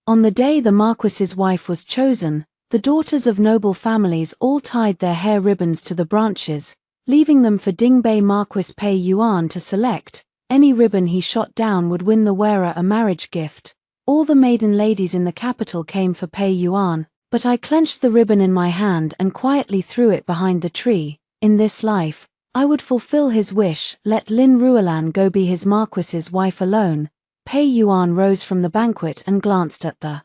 On the day the Marquis's wife was chosen, the daughters of noble families all tied their hair ribbons to the branches, leaving them for Dingbei Marquis Pei Yuan to select. Any ribbon he shot down would win the wearer a marriage gift. All the maiden ladies in the capital came for Pei Yuan, but I clenched the ribbon in my hand and quietly threw it behind the tree. In this life, I would fulfill his wish, let Lin Ruolan go be his Marquis's wife alone. Pei Yuan rose from the banquet and glanced at the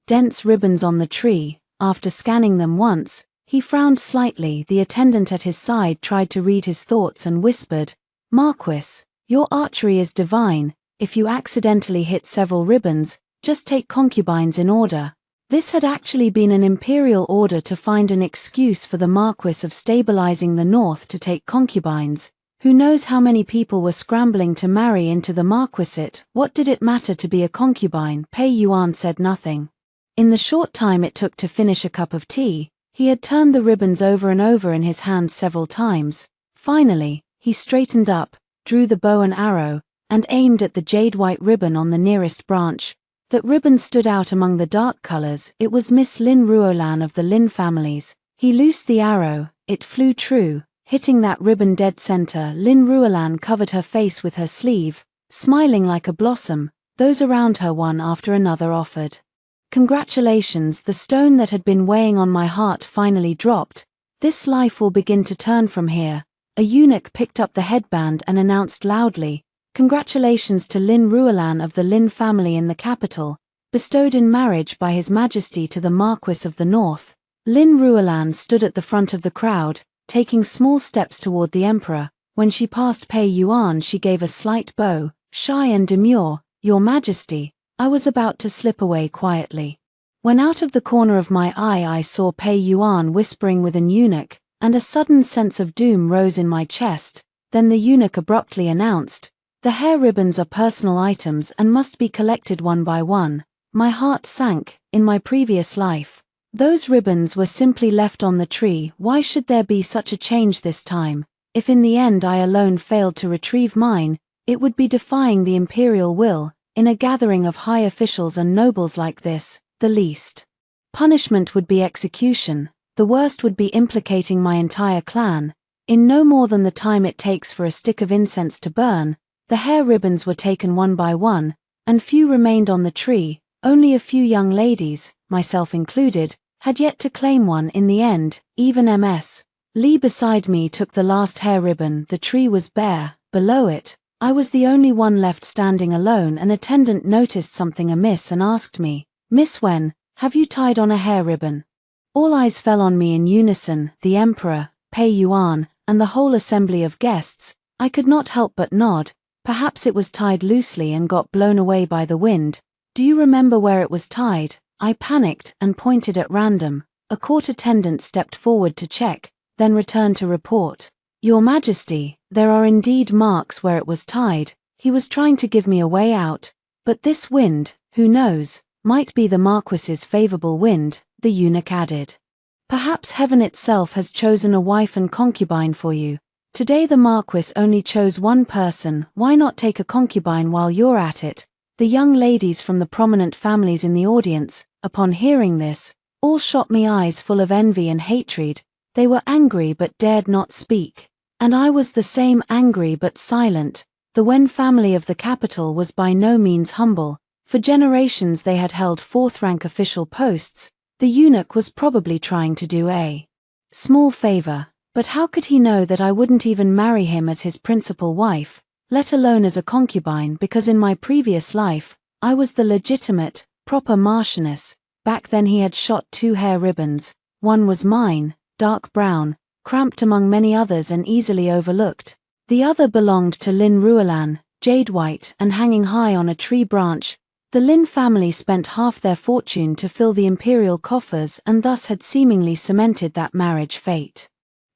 dense ribbons on the tree. After scanning them once, he frowned slightly. The attendant at his side tried to read his thoughts and whispered, "Marquis, your archery is divine. If you accidentally hit several ribbons, just take concubines in order." This had actually been an imperial order to find an excuse for the Marquis of stabilizing the north to take concubines. Who knows how many people were scrambling to marry into the marquisate? What did it matter to be a concubine? Pei Yuan said nothing. In the short time it took to finish a cup of tea, he had turned the ribbons over and over in his hands several times. Finally, he straightened up, drew the bow and arrow, and aimed at the jade-white ribbon on the nearest branch. That ribbon stood out among the dark colors. It was Miss Lin Ruolan of the Lin families. He loosed the arrow, it flew true, hitting that ribbon dead center. Lin Ruolan covered her face with her sleeve, smiling like a blossom. Those around her one after another offered congratulations. The stone that had been weighing on my heart finally dropped. This life will begin to turn from here. A eunuch picked up the headband and announced loudly, "Congratulations to Lin Ruolan of the Lin family in the capital, bestowed in marriage by His Majesty to the Marquis of the North." Lin Ruolan stood at the front of the crowd, taking small steps toward the emperor. When she passed Pei Yuan, she gave a slight bow, shy and demure. "Your Majesty." I was about to slip away quietly, when out of the corner of my eye I saw Pei Yuan whispering with an eunuch, and a sudden sense of doom rose in my chest. Then the eunuch abruptly announced, "The hair ribbons are personal items and must be collected one by one." My heart sank. In my previous life, those ribbons were simply left on the tree. Why should there be such a change this time? If in the end I alone failed to retrieve mine, it would be defying the imperial will. In a gathering of high officials and nobles like this, the least punishment would be execution. The worst would be implicating my entire clan. In no more than the time it takes for a stick of incense to burn, the hair ribbons were taken one by one, and few remained on the tree. Only a few young ladies, myself included, had yet to claim one. In the end, even Ms. Li beside me took the last hair ribbon. The tree was bare. Below it, I was the only one left standing alone. An attendant noticed something amiss and asked me, "Miss Wen, have you tied on a hair ribbon?" All eyes fell on me in unison, the emperor, Pei Yuan, and the whole assembly of guests. I could not help but nod. Perhaps it was tied loosely and got blown away by the wind. "Do you remember where it was tied?" I panicked and pointed at random. A court attendant stepped forward to check, then returned to report, "Your Majesty, there are indeed marks where it was tied." He was trying to give me a way out, but this wind, who knows, might be the Marquis's favorable wind, the eunuch added. "Perhaps heaven itself has chosen a wife and concubine for you. Today the Marquis only chose one person. Why not take a concubine while you're at it?" The young ladies from the prominent families in the audience, upon hearing this, all shot me eyes full of envy and hatred. They were angry but dared not speak. And I was the same, angry but silent. The Wen family of the capital was by no means humble. For generations they had held fourth-rank official posts. The eunuch was probably trying to do a small favor, but how could he know that I wouldn't even marry him as his principal wife, let alone as a concubine? Because in my previous life, I was the legitimate, proper Marchioness. Back then he had shot 2 hair ribbons. One was mine, dark brown, cramped among many others and easily overlooked. The other belonged to Lin Ruolan, jade white and hanging high on a tree branch. The Lin family spent half their fortune to fill the imperial coffers and thus had seemingly cemented that marriage fate.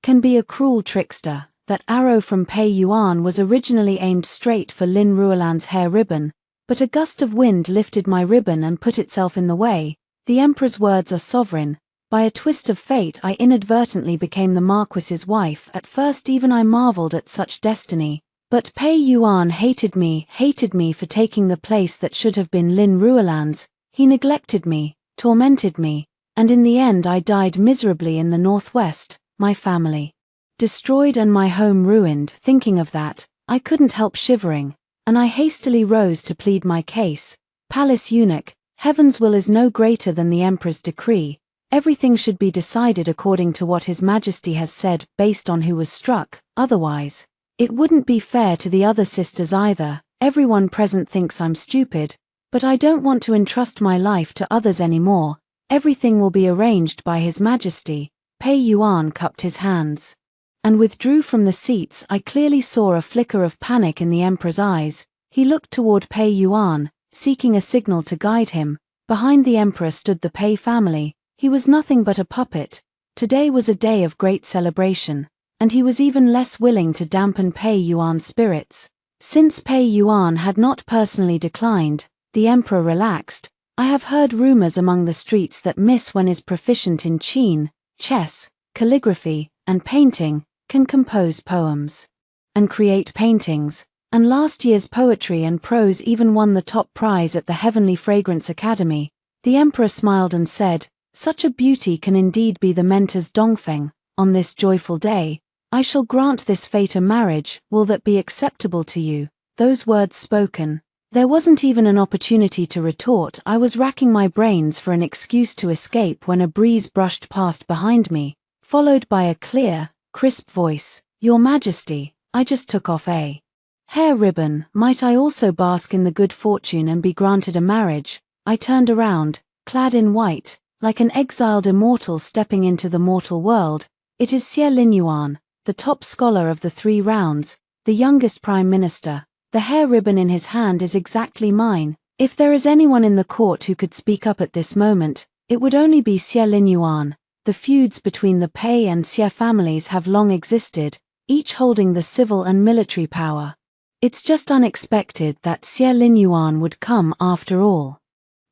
Can be a cruel trickster. That arrow from Pei Yuan was originally aimed straight for Lin Ruolan's hair ribbon, but a gust of wind lifted my ribbon and put itself in the way. The emperor's words are sovereign. By a twist of fate I inadvertently became the Marquis's wife. At first even I marveled at such destiny. But Pei Yuan hated me for taking the place that should have been Lin Ruolan's. He neglected me, tormented me, and in the end I died miserably in the northwest, my family destroyed and my home ruined. Thinking of that, I couldn't help shivering, and I hastily rose to plead my case. Palace eunuch, heaven's will is no greater than the emperor's decree. Everything should be decided according to what His Majesty has said, based on who was struck. Otherwise, it wouldn't be fair to the other sisters either. Everyone present thinks I'm stupid, but I don't want to entrust my life to others anymore. Everything will be arranged by His Majesty. Pei Yuan cupped his hands and withdrew from the seats. I clearly saw a flicker of panic in the emperor's eyes. He looked toward Pei Yuan, seeking a signal to guide him. Behind the emperor stood the Pei family. He was nothing but a puppet. Today was a day of great celebration, and he was even less willing to dampen Pei Yuan's spirits. Since Pei Yuan had not personally declined, the emperor relaxed. I have heard rumors among the streets that Miss Wen is proficient in qin, chess, calligraphy, and painting, can compose poems and create paintings, and last year's poetry and prose even won the top prize at the Heavenly Fragrance Academy. The emperor smiled and said, "Such a beauty can indeed be the mentor's Dongfeng. On this joyful day, I shall grant this fate a marriage. Will that be acceptable to you?" Those words spoken, there wasn't even an opportunity to retort. I was racking my brains for an excuse to escape when a breeze brushed past behind me, followed by a clear, crisp voice. "Your Majesty, I just took off a hair ribbon. Might I also bask in the good fortune and be granted a marriage?" I turned around, clad in white, like an exiled immortal stepping into the mortal world. It is Xie Linyuan, the top scholar of the 3 rounds, the youngest prime minister. The hair ribbon in his hand is exactly mine. If there is anyone in the court who could speak up at this moment, it would only be Xie Linyuan. The feuds between the Pei and Xie families have long existed, each holding the civil and military power. It's just unexpected that Xie Linyuan would come after all.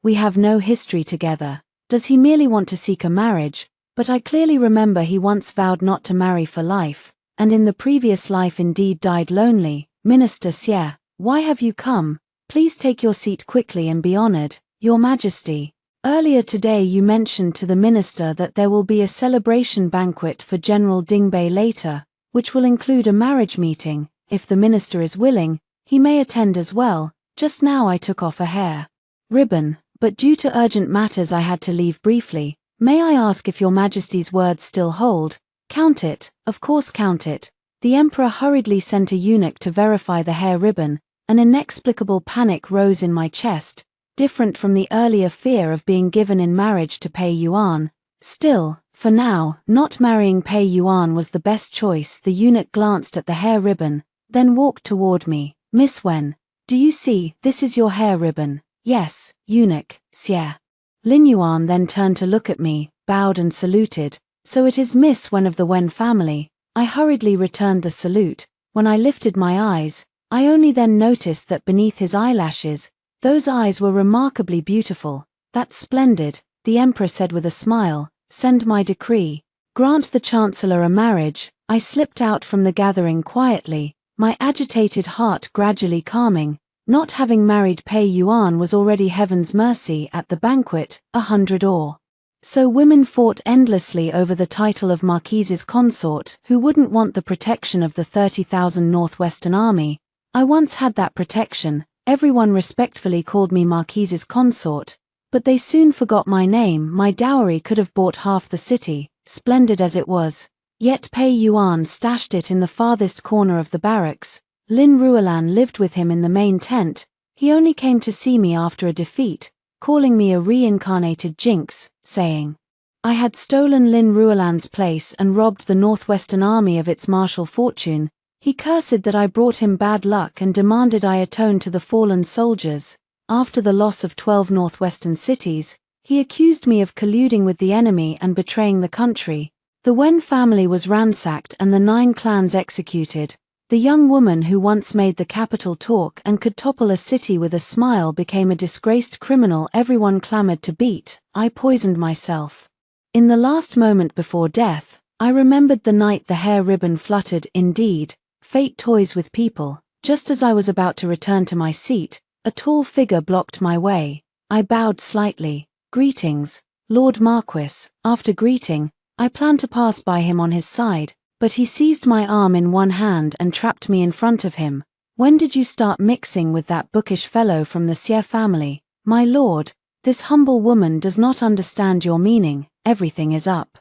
We have no history together. Does he merely want to seek a marriage? But I clearly remember he once vowed not to marry for life, and in the previous life indeed died lonely. Minister Xie, why have you come? Please take your seat quickly and be honored, Your Majesty. Earlier today you mentioned to the minister that there will be a celebration banquet for General Dingbei later, which will include a marriage meeting. If the minister is willing, he may attend as well. Just now I took off a hair ribbon, but due to urgent matters I had to leave briefly. May I ask if Your Majesty's words still hold? Count it, of course count it. The emperor hurriedly sent a eunuch to verify the hair ribbon. An inexplicable panic rose in my chest, different from the earlier fear of being given in marriage to Pei Yuan. Still, for now, not marrying Pei Yuan was the best choice. The eunuch glanced at the hair ribbon, then walked toward me. "Miss Wen, do you see, this is your hair ribbon?" "Yes, eunuch, Xie." Lin Yuan then turned to look at me, bowed and saluted. "So it is Miss Wen of the Wen family." I hurriedly returned the salute. When I lifted my eyes, I only then noticed that beneath his eyelashes, those eyes were remarkably beautiful. "That's splendid," the emperor said with a smile. "Send my decree. Grant the chancellor a marriage." I slipped out from the gathering quietly, my agitated heart gradually calming. Not having married Pei Yuan was already heaven's mercy. At the banquet, 100 or so women fought endlessly over the title of Marquise's consort. Who wouldn't want the protection of the 30,000 Northwestern Army? I once had that protection. Everyone respectfully called me Marquise's consort, but they soon forgot my name. My dowry could have bought half the city, splendid as it was. Yet Pei Yuan stashed it in the farthest corner of the barracks. Lin Ruolan lived with him in the main tent. He only came to see me after a defeat, calling me a reincarnated jinx, saying I had stolen Lin Ruolan's place and robbed the Northwestern Army of its martial fortune. He cursed that I brought him bad luck and demanded I atone to the fallen soldiers. After the loss of 12 Northwestern cities, he accused me of colluding with the enemy and betraying the country. The Wen family was ransacked and the 9 clans executed. The young woman who once made the capital talk and could topple a city with a smile became a disgraced criminal everyone clamored to beat. I poisoned myself. In the last moment before death, I remembered the night the hair ribbon fluttered. Indeed, fate toys with people. Just as I was about to return to my seat, a tall figure blocked my way. I bowed slightly. Greetings, Lord Marquis. After greeting, I planned to pass by him on his side, but he seized my arm in one hand and trapped me in front of him. When did you start mixing with that bookish fellow from the Sier family? My lord, this humble woman does not understand your meaning. Everything is up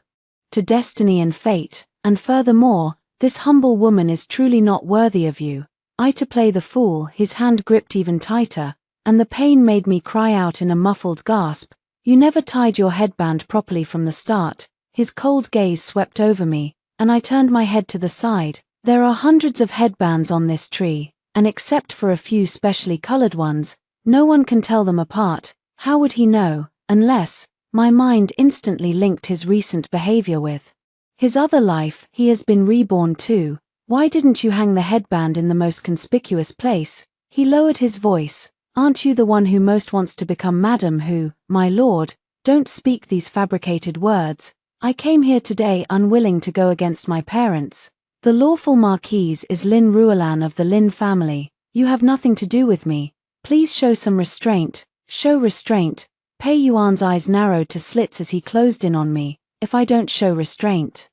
to destiny and fate, and furthermore, this humble woman is truly not worthy of you. I to play the fool, his hand gripped even tighter, and the pain made me cry out in a muffled gasp. You never tied your headband properly from the start. His cold gaze swept over me, and I turned my head to the side. There are hundreds of headbands on this tree, and except for a few specially colored ones, no one can tell them apart. How would he know, unless, my mind instantly linked his recent behavior with his other life. He has been reborn too. Why didn't you hang the headband in the most conspicuous place? He lowered his voice. Aren't you the one who most wants to become Madam Who? My lord, don't speak these fabricated words. I came here today unwilling to go against my parents. The lawful Marquise is Lin Ruolan of the Lin family. You have nothing to do with me. Please show some restraint. Show restraint. Pei Yuan's eyes narrowed to slits as he closed in on me. If I don't show restraint,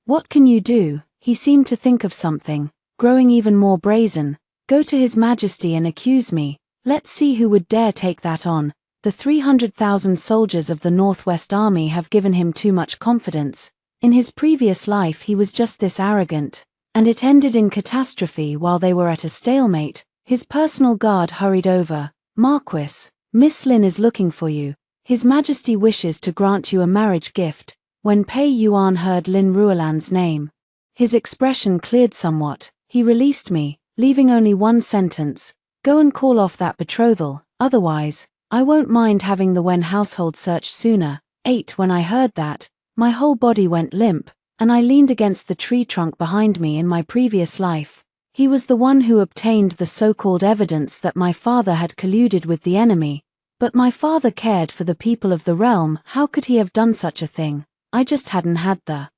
what can you do? He seemed to think of something, growing even more brazen. Go to His Majesty and accuse me. Let's see who would dare take that on. The 300,000 soldiers of the Northwest Army have given him too much confidence. In his previous life he was just this arrogant, and it ended in catastrophe while they were at a stalemate. His personal guard hurried over. Marquis, Miss Lin is looking for you. His Majesty wishes to grant you a marriage gift. When Pei Yuan heard Lin Ruolan's name, his expression cleared somewhat. He released me, leaving only one sentence. Go and call off that betrothal, otherwise, I won't mind having the Wen household searched sooner. 8. When I heard that, my whole body went limp, and I leaned against the tree trunk behind me. In my previous life, he was the one who obtained the so-called evidence that my father had colluded with the enemy. But my father cared for the people of the realm. How could he have done such a thing? I just hadn't had the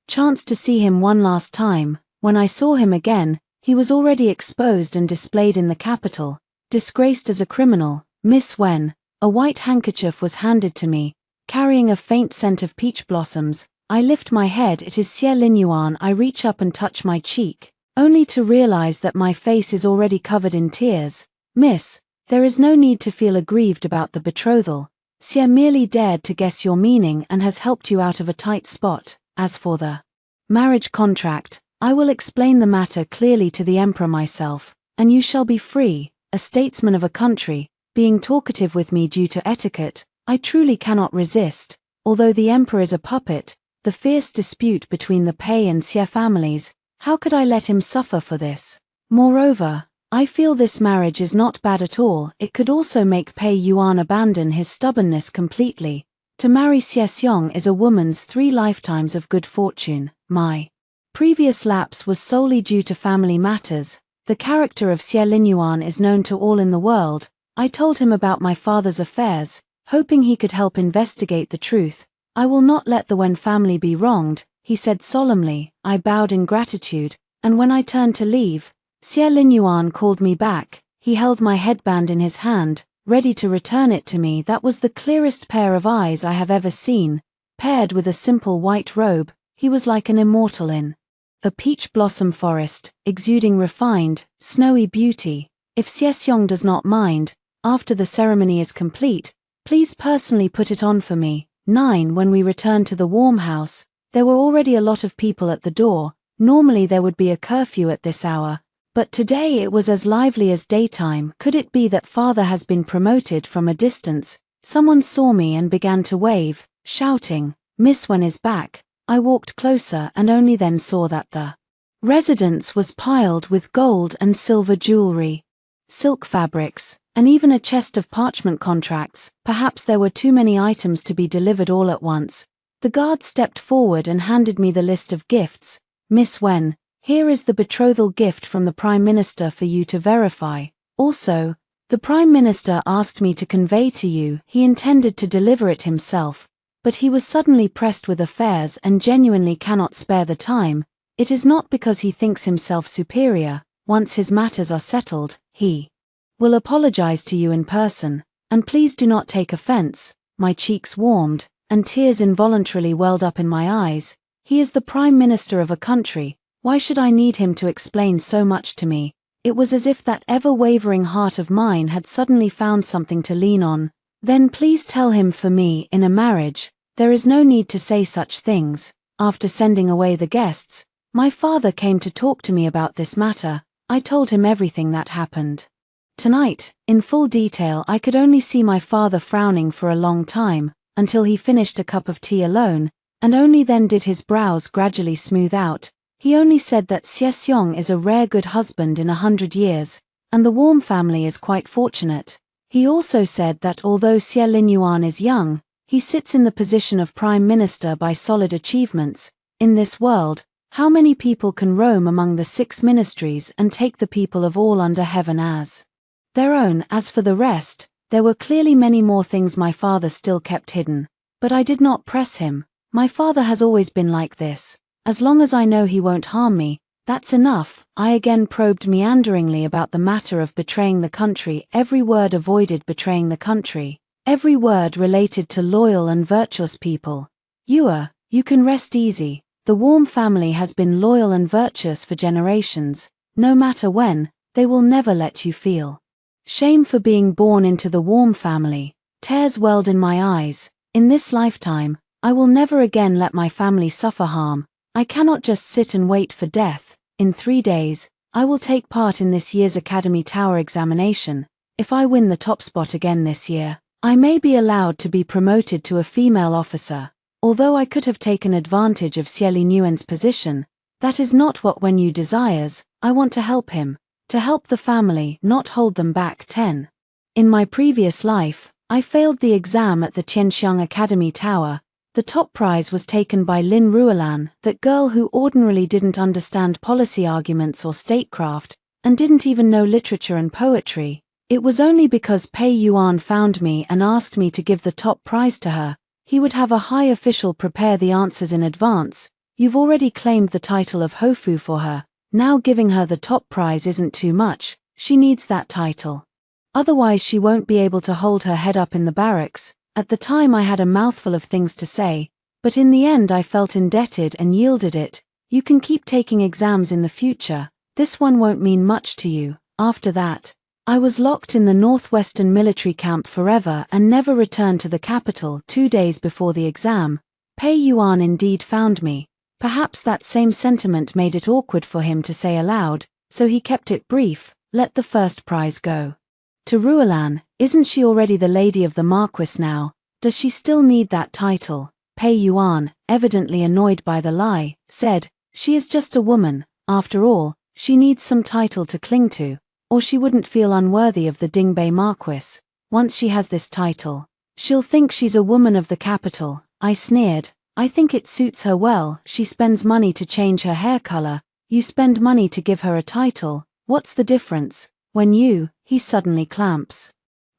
chance to see him one last time. When I saw him again, he was already exposed and displayed in the capital, disgraced as a criminal. Miss Wen, a white handkerchief was handed to me, carrying a faint scent of peach blossoms. I lift my head. It is Xie Linyuan. I reach up and touch my cheek, only to realize that my face is already covered in tears. Miss, there is no need to feel aggrieved about the betrothal. Xie merely dared to guess your meaning and has helped you out of a tight spot. As for the marriage contract, I will explain the matter clearly to the Emperor myself, and you shall be free. A statesman of a country, being talkative with me due to etiquette, I truly cannot resist. Although the Emperor is a puppet, the fierce dispute between the Pei and Xie families, how could I let him suffer for this? Moreover, I feel this marriage is not bad at all. It could also make Pei Yuan abandon his stubbornness completely. To marry Xie Xiong is a woman's 3 lifetimes of good fortune. My previous lapse was solely due to family matters. The character of Xie Linyuan is known to all in the world. I told him about my father's affairs, hoping he could help investigate the truth. I will not let the Wen family be wronged, he said solemnly. I bowed in gratitude, and when I turned to leave, Xie Linyuan called me back. He held my headband in his hand, ready to return it to me. That was the clearest pair of eyes I have ever seen. Paired with a simple white robe, he was like an immortal in a peach blossom forest, exuding refined, snowy beauty. If Xie Xiong does not mind, after the ceremony is complete, please personally put it on for me. 9. When we returned to the warm house, there were already a lot of people at the door. Normally there would be a curfew at this hour, but today it was as lively as daytime. Could it be that father has been promoted from a distance? Someone saw me and began to wave, shouting, Miss Wen is back. I walked closer and only then saw that the residence was piled with gold and silver jewelry, silk fabrics, and even a chest of parchment contracts. Perhaps there were too many items to be delivered all at once. The guard stepped forward and handed me the list of gifts. Miss Wen, here is the betrothal gift from the Prime Minister for you to verify. Also, the Prime Minister asked me to convey to you. He intended to deliver it himself, but he was suddenly pressed with affairs and genuinely cannot spare the time. It is not because he thinks himself superior. Once his matters are settled, he will apologize to you in person. And please do not take offense, my cheeks warmed, and tears involuntarily welled up in my eyes. He is the Prime Minister of a country, why should I need him to explain so much to me? It was as if that ever-wavering heart of mine had suddenly found something to lean on. Then please tell him for me, in a marriage, there is no need to say such things. After sending away the guests, my father came to talk to me about this matter. I told him everything that happened. Tonight, in full detail, I could only see my father frowning for a long time, until he finished a cup of tea alone, and only then did his brows gradually smooth out. He only said that Xie Xiong is a rare good husband in 100 years, and the Warm family is quite fortunate. He also said that although Xie Linyuan is young, he sits in the position of Prime Minister by solid achievements. In this world, how many people can roam among the 6 ministries and take the people of all under heaven as their own? As for the rest, there were clearly many more things my father still kept hidden. But I did not press him. My father has always been like this. As long as I know he won't harm me, that's enough. I again probed meanderingly about the matter of betraying the country. Every word avoided betraying the country. Every word related to loyal and virtuous people. You can rest easy. The Warm family has been loyal and virtuous for generations. No matter when, they will never let you feel shame for being born into the Warm family. Tears welled in my eyes. In this lifetime, I will never again let my family suffer harm. I cannot just sit and wait for death. In 3 days, I will take part in this year's Academy Tower examination. If I win the top spot again this year, I may be allowed to be promoted to a female officer. Although I could have taken advantage of Xie Linyuan's position, that is not what Wen Yu desires. I want to help him. To help the family, not hold them back. 10. In my previous life, I failed the exam at the Tianxiang Academy Tower. The top prize was taken by Lin Ruolan, that girl who ordinarily didn't understand policy arguments or statecraft, and didn't even know literature and poetry. It was only because Pei Yuan found me and asked me to give the top prize to her. He would have a high official prepare the answers in advance. You've already claimed the title of Hofu for her. Now giving her the top prize isn't too much. She needs that title. Otherwise she won't be able to hold her head up in the barracks. At the time I had a mouthful of things to say, but in the end I felt indebted and yielded it. You can keep taking exams in the future. This one won't mean much to you. After that, I was locked in the northwestern military camp forever and never returned to the capital. 2 days before the exam, Pei Yuan indeed found me. Perhaps that same sentiment made it awkward for him to say aloud, so he kept it brief. Let the first prize go to Ruolan. Isn't she already the lady of the Marquis now? Does she still need that title? Pei Yuan, evidently annoyed by the lie, said, she is just a woman. After all, she needs some title to cling to, or she wouldn't feel unworthy of the Dingbei Marquis. Once she has this title, she'll think she's a woman of the capital. I sneered. I think it suits her well. She spends money to change her hair color. You spend money to give her a title. What's the difference? He suddenly clamps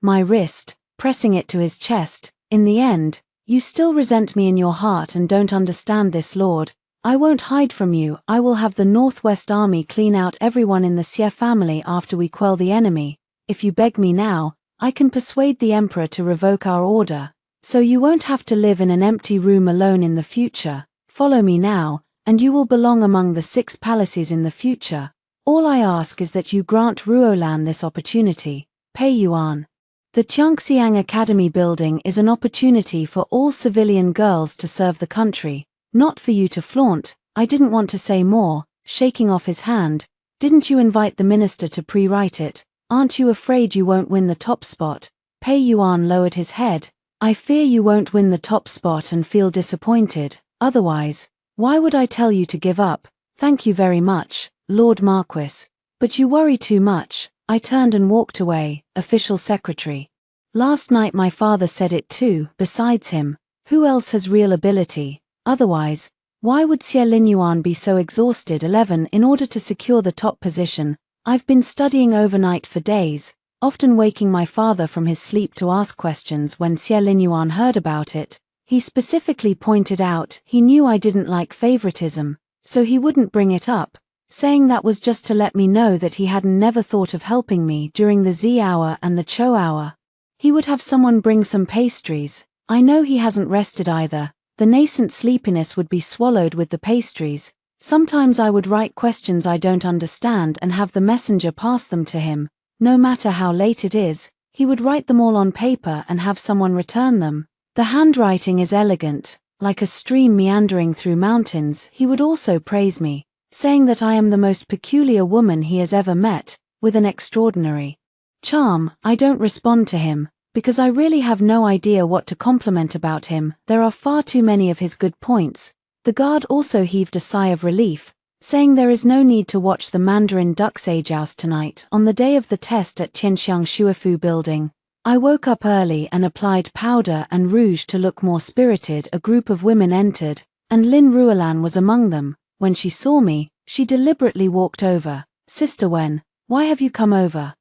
my wrist, pressing it to his chest. In the end, you still resent me in your heart and don't understand this, Lord. I won't hide from you. I will have the Northwest Army clean out everyone in the Xie family after we quell the enemy. If you beg me now, I can persuade the Emperor to revoke our order. So you won't have to live in an empty room alone in the future. Follow me now, and you will belong among the 6 palaces in the future. All I ask is that you grant Ruolan this opportunity. Pei Yuan. The Tianxiang Academy building is an opportunity for all civilian girls to serve the country, not for you to flaunt. I didn't want to say more, shaking off his hand. Didn't you invite the minister to pre-write it? Aren't you afraid you won't win the top spot? Pei Yuan lowered his head. I fear you won't win the top spot and feel disappointed. Otherwise, why would I tell you to give up? Thank you very much, Lord Marquis. But you worry too much. I turned and walked away. Official secretary. Last night my father said it too. Besides him, who else has real ability? Otherwise, why would Xie Linyuan be so exhausted? 11. In order to secure the top position, I've been studying overnight for days, often waking my father from his sleep to ask questions. When Xie Linyuan heard about it, he specifically pointed out he knew I didn't like favoritism, so he wouldn't bring it up, saying that was just to let me know that he hadn't never thought of helping me during the Z hour and the Cho hour. He would have someone bring some pastries. I know he hasn't rested either. The nascent sleepiness would be swallowed with the pastries. Sometimes I would write questions I don't understand and have the messenger pass them to him. No matter how late it is, he would write them all on paper and have someone return them. The handwriting is elegant, like a stream meandering through mountains. He would also praise me, saying that I am the most peculiar woman he has ever met, with an extraordinary charm. I don't respond to him, because I really have no idea what to compliment about him. There are far too many of his good points. The guard also heaved a sigh of relief, saying there is no need to watch the Mandarin Duck's age house tonight on the day of the test at Tianxiang Shuafu building. I woke up early and applied powder and rouge to look more spirited. A group of women entered, and Lin Ruolan was among them. When she saw me, she deliberately walked over. Sister Wen, why have you come over?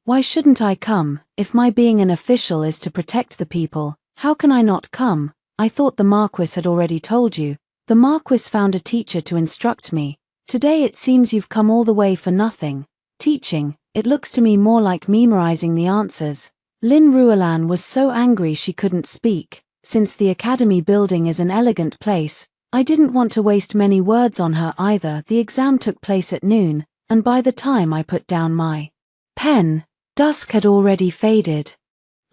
Why shouldn't I come? If my being an official is to protect the people, how can I not come? I thought the Marquis had already told you. The Marquis found a teacher to instruct me. Today it seems you've come all the way for nothing. Teaching, it looks to me more like memorizing the answers. Lin Ruolan was so angry she couldn't speak. Since the academy building is an elegant place, I didn't want to waste many words on her either. The exam took place at noon, and by the time I put down my pen, dusk had already faded.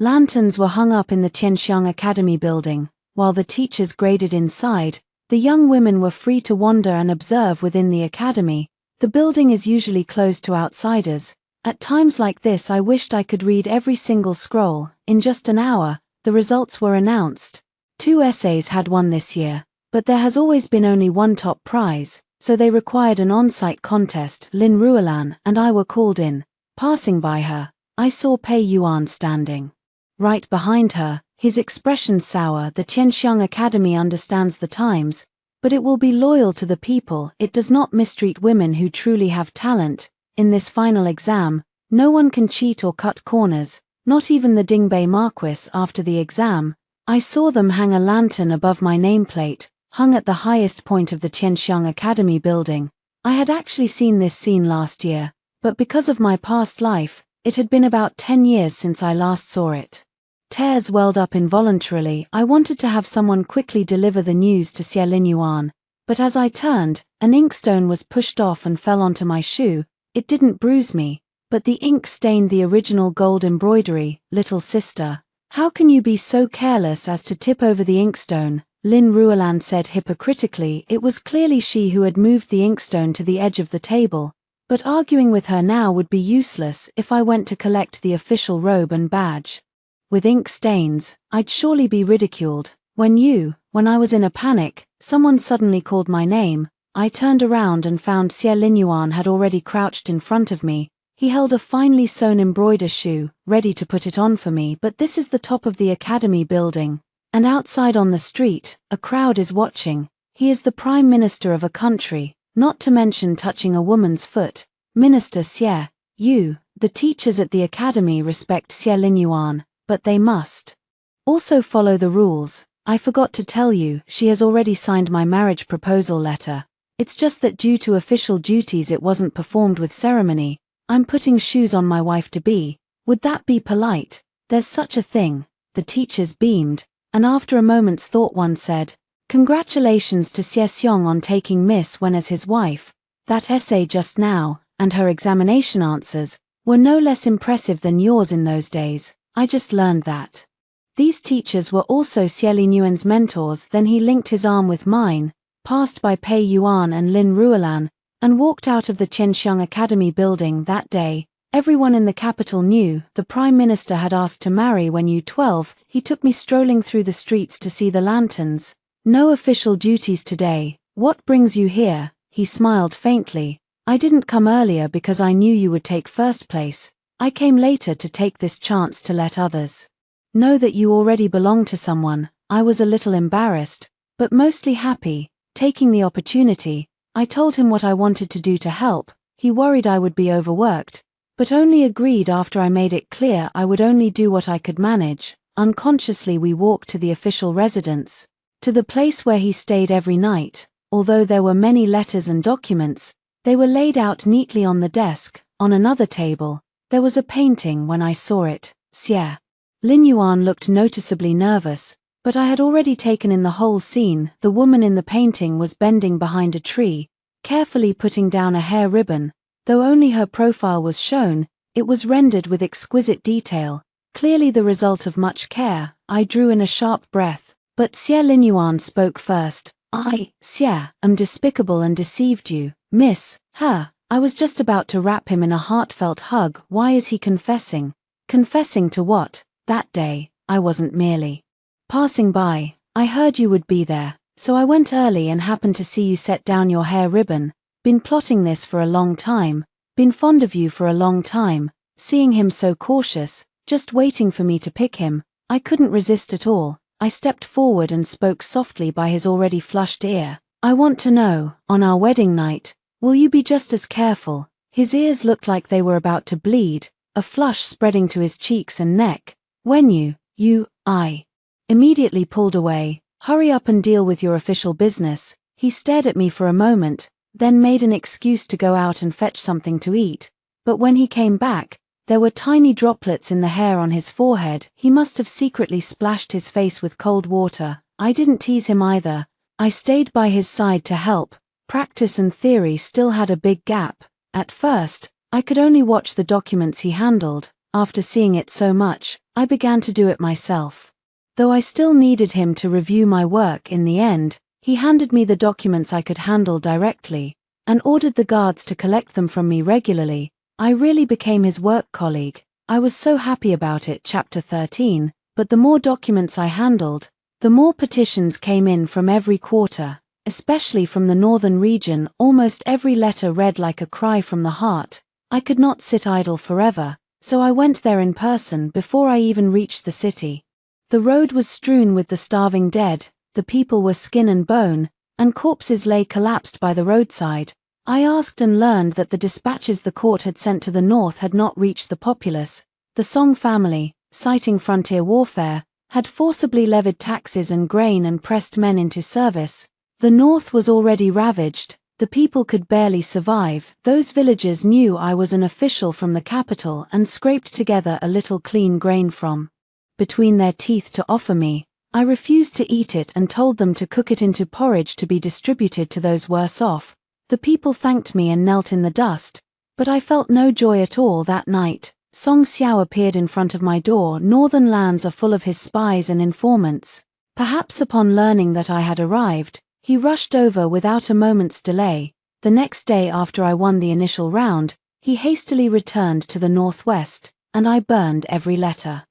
Lanterns were hung up in the Tianxiang Academy building, while the teachers graded inside. The young women were free to wander and observe within the academy. The building is usually closed to outsiders. At times like this I wished I could read every single scroll. In just an hour, the results were announced. 2 essays had won this year, but there has always been only one top prize, so they required an on-site contest. Lin Ruolan and I were called in. Passing by her, I saw Pei Yuan standing right behind her, his expression sour. The Tianxiang Academy understands the times, but it will be loyal to the people. It does not mistreat women who truly have talent. In this final exam, no one can cheat or cut corners, not even the Dingbei Marquis. After the exam, I saw them hang a lantern above my nameplate, hung at the highest point of the Tianxiang Academy building. I had actually seen this scene last year, but because of my past life, it had been about 10 years since I last saw it. Tears welled up involuntarily. I wanted to have someone quickly deliver the news to Xie Linyuan, but as I turned, an inkstone was pushed off and fell onto my shoe. It didn't bruise me, but the ink stained the original gold embroidery. Little sister, how can you be so careless as to tip over the inkstone? Lin Ruolan said hypocritically. It was clearly she who had moved the inkstone to the edge of the table, but arguing with her now would be useless. If I went to collect the official robe and badge with ink stains, I'd surely be ridiculed. When I was in a panic, someone suddenly called my name. I turned around and found Xie Linyuan had already crouched in front of me. He held a finely sewn embroidered shoe, ready to put it on for me. But this is the top of the academy building, and outside on the street, a crowd is watching. He is the prime minister of a country, not to mention touching a woman's foot. Minister Xie, the teachers at the academy respect Xie Linyuan, but they must also follow the rules. I forgot to tell you, she has already signed my marriage proposal letter. It's just that due to official duties it wasn't performed with ceremony. I'm putting shoes on my wife-to-be. Would that be polite? There's such a thing. The teachers beamed, and after a moment's thought one said, "Congratulations to Xie Xiong on taking Miss Wen as his wife. That essay just now, and her examination answers, were no less impressive than yours in those days. I just learned that." These teachers were also Xie Linyuan's mentors. Then he linked his arm with mine, passed by Pei Yuan and Lin Ruolan, and walked out of the Tianxiang Academy building. That day, everyone in the capital knew the Prime Minister had asked to marry when you 12. He took me strolling through the streets to see the lanterns. "No official duties today. What brings you here?" He smiled faintly. "I didn't come earlier because I knew you would take first place. I came later to take this chance to let others know that you already belong to someone." I was a little embarrassed, but mostly happy. Taking the opportunity, I told him what I wanted to do to help. He worried I would be overworked, but only agreed after I made it clear I would only do what I could manage. Unconsciously we walked to the official residence, to the place where he stayed every night. Although there were many letters and documents, they were laid out neatly on the desk. On another table, there was a painting. When I saw it, Xie Lin Yuan looked noticeably nervous, but I had already taken in the whole scene. The woman in the painting was bending behind a tree, carefully putting down a hair ribbon. Though only her profile was shown, it was rendered with exquisite detail, clearly the result of much care. I drew in a sharp breath, but Xie Linyuan spoke first. I, Xie, am despicable and deceived you, miss. I was just about to wrap him in a heartfelt hug. Why is he confessing? Confessing to what? That day, I wasn't merely passing by. I heard you would be there, so I went early and happened to see you set down your hair ribbon. Been plotting this for a long time, been fond of you for a long time, seeing him so cautious, just waiting for me to pick him, I couldn't resist at all. I stepped forward and spoke softly by his already flushed ear. I want to know, on our wedding night, will you be just as careful? His ears looked like they were about to bleed, a flush spreading to his cheeks and neck. When I immediately pulled away. Hurry up and deal with your official business. He stared at me for a moment, then made an excuse to go out and fetch something to eat. But when he came back, there were tiny droplets in the hair on his forehead. He must have secretly splashed his face with cold water. I didn't tease him either. I stayed by his side to help. Practice and theory still had a big gap. At first, I could only watch the documents he handled. After seeing it so much, I began to do it myself. Though I still needed him to review my work in the end, he handed me the documents I could handle directly, and ordered the guards to collect them from me regularly. I really became his work colleague. I was so happy about it. Chapter 13. But the more documents I handled, the more petitions came in from every quarter, especially from the northern region. Almost every letter read like a cry from the heart. I could not sit idle forever, so I went there in person before I even reached the city. The road was strewn with the starving dead, the people were skin and bone, and corpses lay collapsed by the roadside. I asked and learned that the dispatches the court had sent to the north had not reached the populace. The Song family, citing frontier warfare, had forcibly levied taxes and grain and pressed men into service. The north was already ravaged, the people could barely survive. Those villagers knew I was an official from the capital and scraped together a little clean grain from between their teeth to offer me. I refused to eat it and told them to cook it into porridge to be distributed to those worse off. The people thanked me and knelt in the dust, but I felt no joy at all that night. Song Xiao appeared in front of my door. Northern lands are full of his spies and informants. Perhaps upon learning that I had arrived, he rushed over without a moment's delay. The next day after I won the initial round, he hastily returned to the northwest, and I burned every letter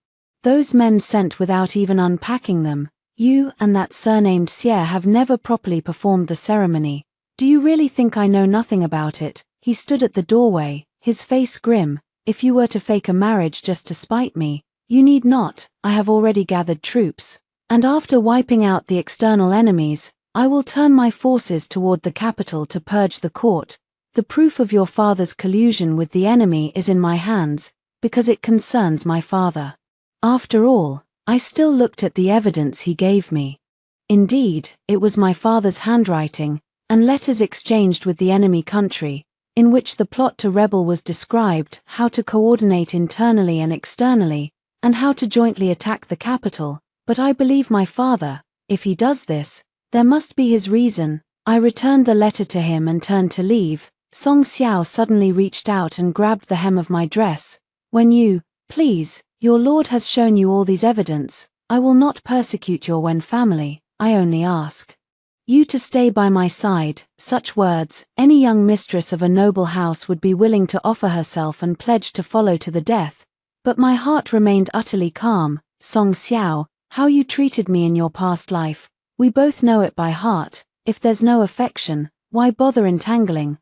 those men sent without even unpacking them. You and that surnamed Xie have never properly performed the ceremony. Do you really think I know nothing about it? He stood at the doorway, his face grim. If you were to fake a marriage just to spite me, you need not. I have already gathered troops. And after wiping out the external enemies, I will turn my forces toward the capital to purge the court. The proof of your father's collusion with the enemy is in my hands, because it concerns my father. After all, I still looked at the evidence he gave me. Indeed, it was my father's handwriting, and letters exchanged with the enemy country, in which the plot to rebel was described, how to coordinate internally and externally, and how to jointly attack the capital. But I believe my father. If he does this, there must be his reason. I returned the letter to him and turned to leave. Song Xiao suddenly reached out and grabbed the hem of my dress. Please, your lord has shown you all these evidence. I will not persecute your Wen family. I only ask you to stay by my side. Such words, any young mistress of a noble house would be willing to offer herself and pledge to follow to the death. But my heart remained utterly calm. Song Xiao, how you treated me in your past life, we both know it by heart. If there's no affection, why bother entangling?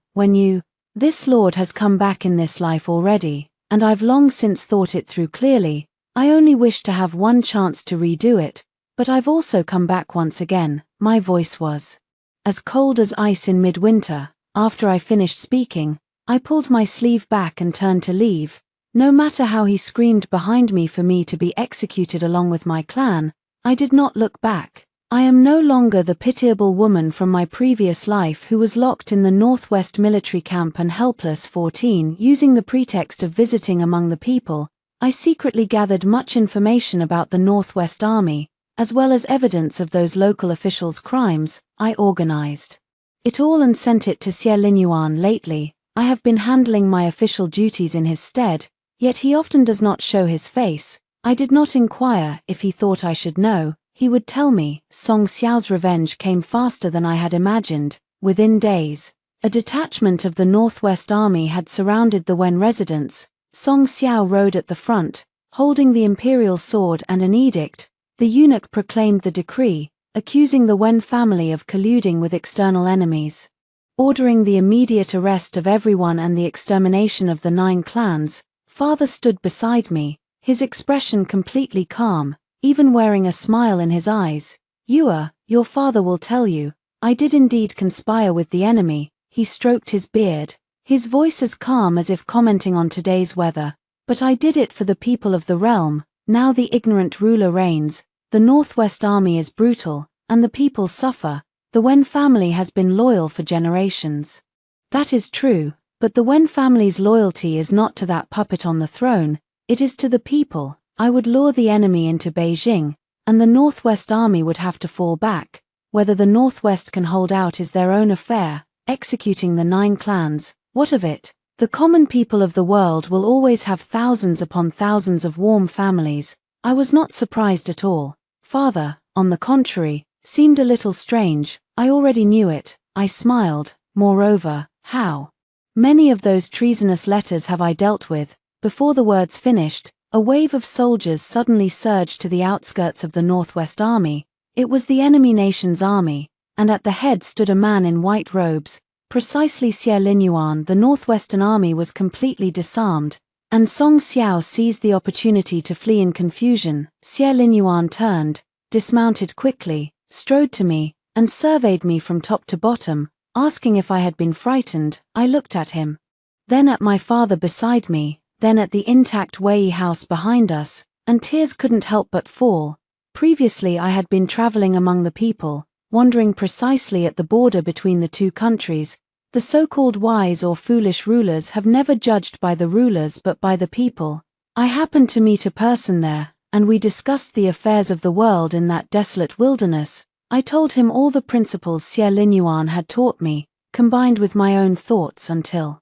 This lord has come back in this life already, and I've long since thought it through clearly. I only wish to have one chance to redo it, but I've also come back once again. My voice was as cold as ice in midwinter. After I finished speaking, I pulled my sleeve back and turned to leave. No matter how he screamed behind me for me to be executed along with my clan, I did not look back. I am no longer the pitiable woman from my previous life who was locked in the Northwest military camp and helpless 14, using the pretext of visiting among the people. I secretly gathered much information about the Northwest Army, as well as evidence of those local officials' crimes. I organized it all and sent it to Xie Linyuan. Lately, I have been handling my official duties in his stead, yet he often does not show his face. I did not inquire if he thought I should know. He would tell me. Song Xiao's revenge came faster than I had imagined. Within days, a detachment of the Northwest Army had surrounded the Wen residence. Song Xiao rode at the front, holding the imperial sword and an edict. The eunuch proclaimed the decree, accusing the Wen family of colluding with external enemies, ordering the immediate arrest of everyone and the extermination of the 9 clans. Father stood beside me, his expression completely calm, even wearing a smile in his eyes. Your father will tell you, I did indeed conspire with the enemy. He stroked his beard, his voice as calm as if commenting on today's weather. But I did it for the people of the realm. Now the ignorant ruler reigns, the Northwest Army is brutal, and the people suffer. The Wen family has been loyal for generations. That is true, but the Wen family's loyalty is not to that puppet on the throne, it is to the people. I would lure the enemy into Beijing, and the Northwest Army would have to fall back. Whether the Northwest can hold out is their own affair. Executing the 9 clans, what of it? The common people of the world will always have thousands upon thousands of warm families. I was not surprised at all. Father, on the contrary, seemed a little strange. I already knew it. I smiled. Moreover, how many of those treasonous letters have I dealt with? Before the words finished, a wave of soldiers suddenly surged to the outskirts of the Northwest Army. It was the enemy nation's army, and at the head stood a man in white robes, precisely Xie Linyuan. The Northwestern Army was completely disarmed, and Song Xiao seized the opportunity to flee in confusion. Xie Linyuan turned, dismounted quickly, strode to me, and surveyed me from top to bottom, asking if I had been frightened. I looked at him, then at my father beside me, then at the intact Wei house behind us, and tears couldn't help but fall. Previously I had been traveling among the people, wandering precisely at the border between the 2 countries. The so-called wise or foolish rulers have never judged by the rulers but by the people. I happened to meet a person there, and we discussed the affairs of the world in that desolate wilderness. I told him all the principles Xie Linyuan had taught me, combined with my own thoughts until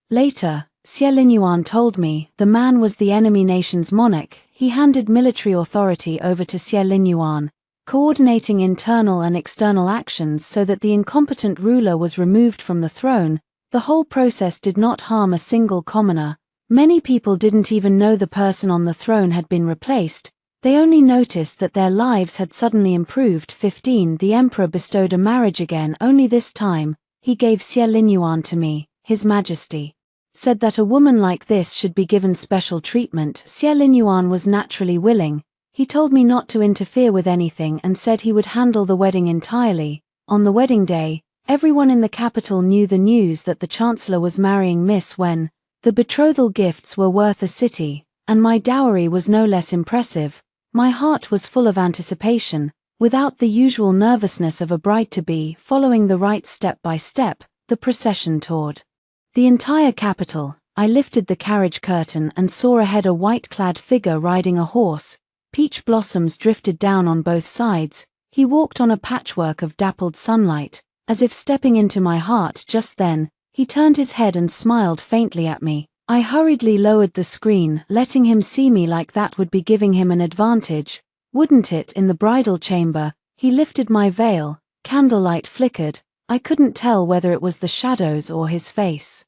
later, Xie Linyuan told me the man was the enemy nation's monarch. He handed military authority over to Xie Linyuan, coordinating internal and external actions so that the incompetent ruler was removed from the throne. The whole process did not harm a single commoner. Many people didn't even know the person on the throne had been replaced. They only noticed that their lives had suddenly improved. 15. The emperor bestowed a marriage again, only this time, he gave Xie Linyuan to me. His Majesty said that a woman like this should be given special treatment. Xie Linyuan was naturally willing. He told me not to interfere with anything and said he would handle the wedding entirely. On the wedding day, everyone in the capital knew the news that the Chancellor was marrying Miss Wen. The betrothal gifts were worth a city, and my dowry was no less impressive. My heart was full of anticipation, without the usual nervousness of a bride-to-be. Following the rite step by step, the procession toured the entire capital. I lifted the carriage curtain and saw ahead a white-clad figure riding a horse. Peach blossoms drifted down on both sides. He walked on a patchwork of dappled sunlight, as if stepping into my heart. Just then, he turned his head and smiled faintly at me. I hurriedly lowered the screen. Letting him see me like that would be giving him an advantage, wouldn't it? In the bridal chamber, he lifted my veil. Candlelight flickered. I couldn't tell whether it was the shadows or his face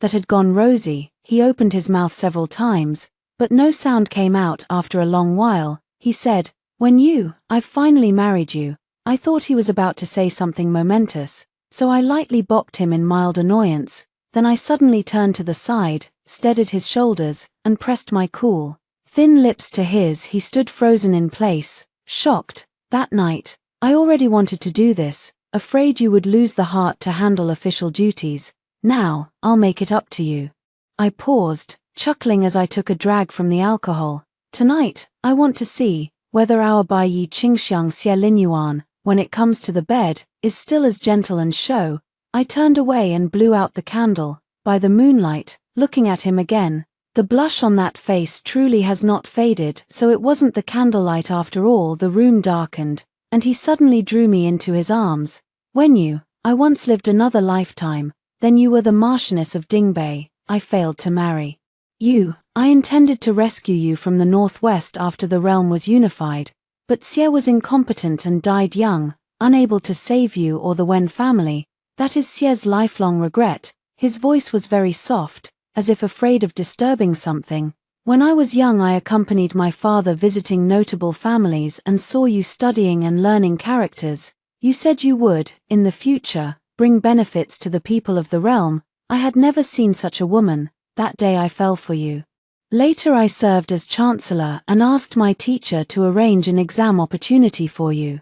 that had gone rosy. He opened his mouth several times, but no sound came out. After a long while, he said, I've finally married you. I thought he was about to say something momentous, so I lightly bopped him in mild annoyance. Then I suddenly turned to the side, steadied his shoulders, and pressed my cool, thin lips to his. He stood frozen in place, shocked. That night, I already wanted to do this, afraid you would lose the heart to handle official duties. Now, I'll make it up to you. I paused, chuckling as I took a drag from the alcohol. Tonight, I want to see whether our Bai Yi Qingxiang Xie Linyuan, when it comes to the bed, is still as gentle and show. I turned away and blew out the candle. By the moonlight, looking at him again, The blush on that face truly has not faded, so it wasn't the candlelight after all. The room darkened, and he suddenly drew me into his arms. I once lived another lifetime, then you were the Marchioness of Dingbay. I failed to marry you. I intended to rescue you from the Northwest after the realm was unified, but Xie was incompetent and died young, unable to save you or the Wen family. That is Xie's lifelong regret. His voice was very soft, as if afraid of disturbing something. When I was young, I accompanied my father visiting notable families and saw you studying and learning characters. You said you would, in the future, bring benefits to the people of the realm. I had never seen such a woman. That day I fell for you. Later I served as chancellor and asked my teacher to arrange an exam opportunity for you.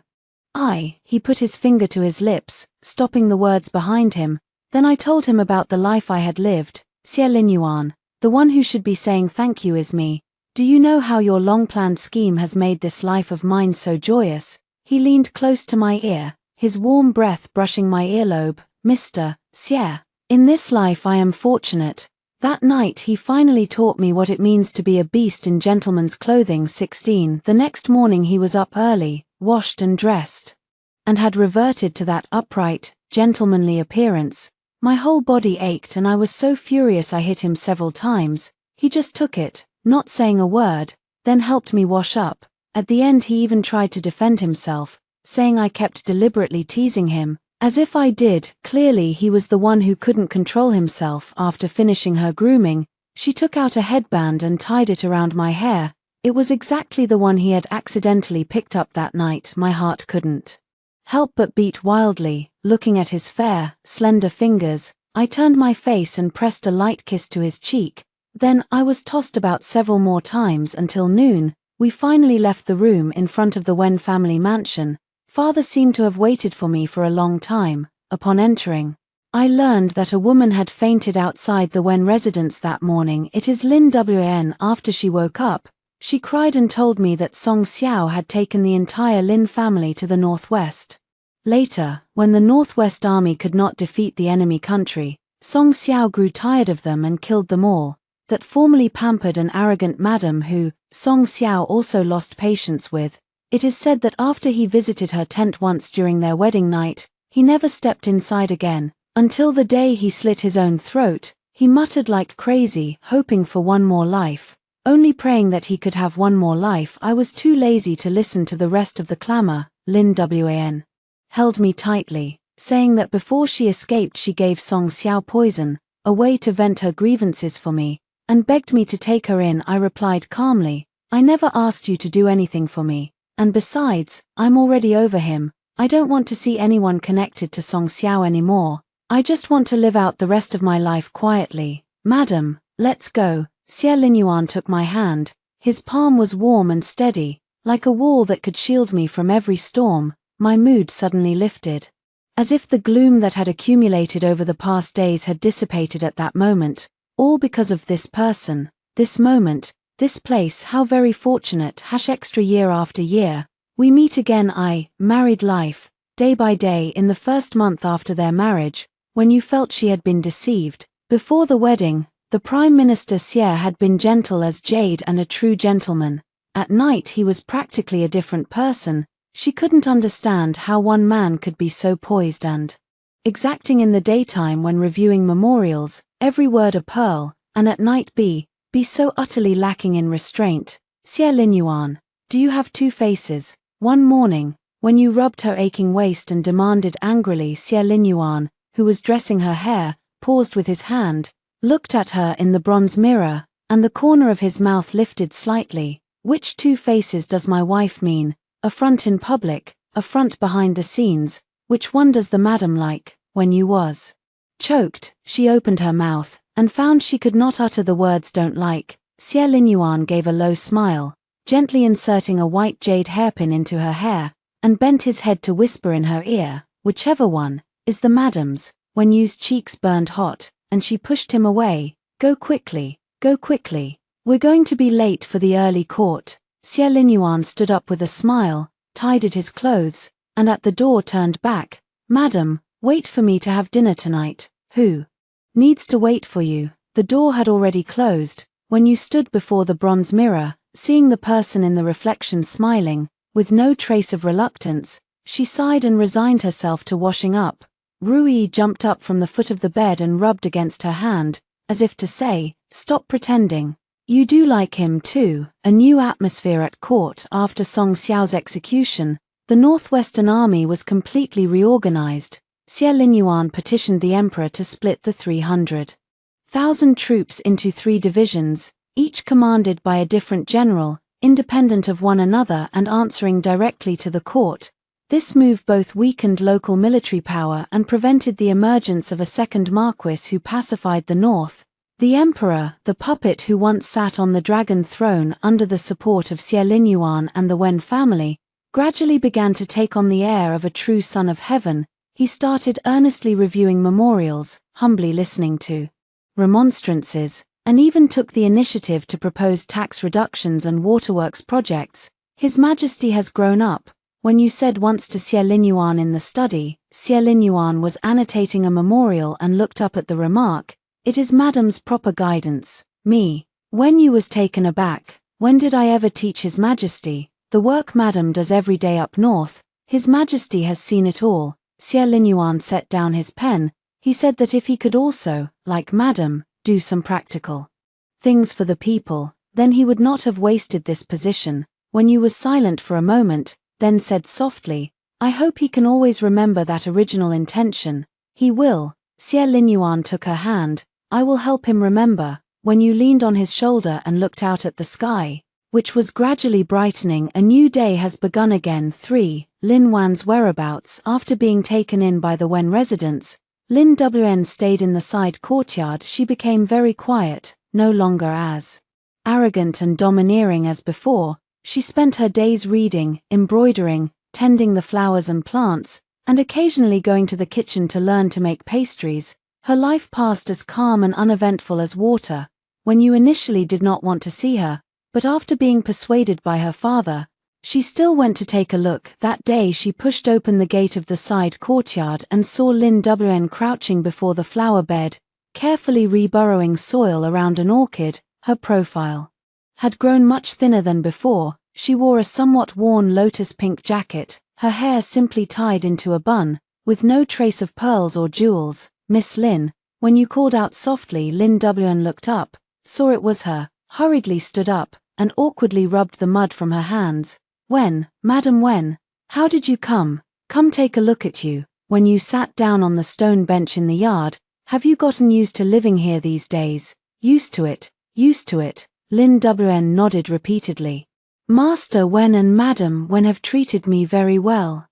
He put his finger to his lips, stopping the words behind him. Then I told him about the life I had lived. Xie Linyuan, the one who should be saying thank you is me. Do you know how your long-planned scheme has made this life of mine so joyous? He leaned close to my ear, his warm breath brushing my earlobe. Mr. Xie, in this life I am fortunate. That night he finally taught me what it means to be a beast in gentleman's clothing. 16. The next morning he was up early, washed and dressed, and had reverted to that upright, gentlemanly appearance. My whole body ached and I was so furious I hit him several times. He just took it, not saying a word, then helped me wash up. At the end he even tried to defend himself, saying I kept deliberately teasing him, as if I did. Clearly he was the one who couldn't control himself. After finishing her grooming, she took out a headband and tied it around my hair. It was exactly the one he had accidentally picked up that night. My heart couldn't help but beat wildly, looking at his fair, slender fingers. I turned my face and pressed a light kiss to his cheek. Then I was tossed about several more times until noon. We finally left the room in front of the Wen family mansion. Father seemed to have waited for me for a long time. Upon entering, I learned that a woman had fainted outside the Wen residence that morning. It is Lin Wan. After she woke up, she cried and told me that Song Xiao had taken the entire Lin family to the northwest. Later, when the Northwest Army could not defeat the enemy country, Song Xiao grew tired of them and killed them all. That formerly pampered and arrogant madam who Song Xiao also lost patience with. It is said that after he visited her tent once during their wedding night, he never stepped inside again, until the day he slit his own throat. He muttered like crazy, hoping for one more life, only praying that he could have one more life. I was too lazy to listen to the rest of the clamor. Lin Wan held me tightly, saying that before she escaped she gave Song Xiao poison, a way to vent her grievances for me, and begged me to take her in. I replied calmly, I never asked you to do anything for me, and besides, I'm already over him. I don't want to see anyone connected to Song Xiao anymore. I just want to live out the rest of my life quietly. Madam, let's go. Xie Linyuan took my hand. His palm was warm and steady, like a wall that could shield me from every storm. My mood suddenly lifted, as if the gloom that had accumulated over the past days had dissipated at that moment, all because of this person, this moment, this place. How very fortunate. Extra year after year, we meet again. Married life, day by day. In the first month after their marriage, when you felt she had been deceived, before the wedding, the Prime Minister Xie had been gentle as jade and a true gentleman. At night he was practically a different person. She couldn't understand how one man could be so poised and exacting in the daytime when reviewing memorials, every word a pearl, and at night be so utterly lacking in restraint. Xie Linyuan, do you have two faces? One morning, when you rubbed her aching waist and demanded angrily, Xie Linyuan, who was dressing her hair, paused with his hand, looked at her in the bronze mirror, and the corner of his mouth lifted slightly. Which two faces does my wife mean? A front in public, a front behind the scenes. Which one does the madam like? When you was choked, she opened her mouth, and found she could not utter the words don't like. Xie Linyuan gave a low smile, gently inserting a white jade hairpin into her hair, and bent his head to whisper in her ear, whichever one is the madam's. When Yu's cheeks burned hot, and she pushed him away. Go quickly, go quickly. We're going to be late for the early court. Xie Linyuan stood up with a smile, tidied his clothes, and at the door turned back. Madam, wait for me to have dinner tonight. Who needs to wait for you? The door had already closed. When you stood before the bronze mirror, seeing the person in the reflection smiling, with no trace of reluctance, she sighed and resigned herself to washing up. Rui jumped up from the foot of the bed and rubbed against her hand, as if to say, "Stop pretending. You do like him too." A new atmosphere at court. After Song Xiao's execution, the Northwestern Army was completely reorganized. Xie Linyuan petitioned the emperor to split the 300,000 troops into 3 divisions, each commanded by a different general, independent of one another and answering directly to the court. This move both weakened local military power and prevented the emergence of a second Marquis who pacified the north. The emperor, the puppet who once sat on the dragon throne under the support of Xie Linyuan and the Wen family, gradually began to take on the air of a true son of heaven. He started earnestly reviewing memorials, humbly listening to remonstrances, and even took the initiative to propose tax reductions and waterworks projects. His Majesty has grown up. When you said once to Xie Linyuan in the study, Xie Linyuan was annotating a memorial and looked up at the remark, "It is Madam's proper guidance." Me. When you was taken aback, when did I ever teach His Majesty? The work Madam does every day up north, His Majesty has seen it all. Xie Linyuan set down his pen. He said that if he could also, like Madam, do some practical things for the people, then he would not have wasted this position. When you was silent for a moment, then said softly, "I hope he can always remember that original intention." He will. Xie Linyuan took her hand. "I will help him remember." When you leaned on his shoulder and looked out at the sky, which was gradually brightening, a new day has begun again. 3. Lin Wan's whereabouts. After being taken in by the Wen residents, Lin Wn stayed in the side courtyard. She became very quiet, no longer as arrogant and domineering as before. She spent her days reading, embroidering, tending the flowers and plants, and occasionally going to the kitchen to learn to make pastries. Her life passed as calm and uneventful as water. When you initially did not want to see her, but after being persuaded by her father, she still went to take a look. That day she pushed open the gate of the side courtyard and saw Lin Wn crouching before the flower bed, carefully reburrowing soil around an orchid. Her profile had grown much thinner than before. She wore a somewhat worn lotus pink jacket, her hair simply tied into a bun, with no trace of pearls or jewels. "Miss Lin." When you called out softly, Lin Wn looked up, saw it was her, hurriedly stood up, and awkwardly rubbed the mud from her hands. "Wen, Madam Wen, how did you come? Come take a look at you." When you sat down on the stone bench in the yard, "Have you gotten used to living here these days?" "Used to it, used to it." Lin Wn nodded repeatedly. "Master Wen and Madam Wen have treated me very well.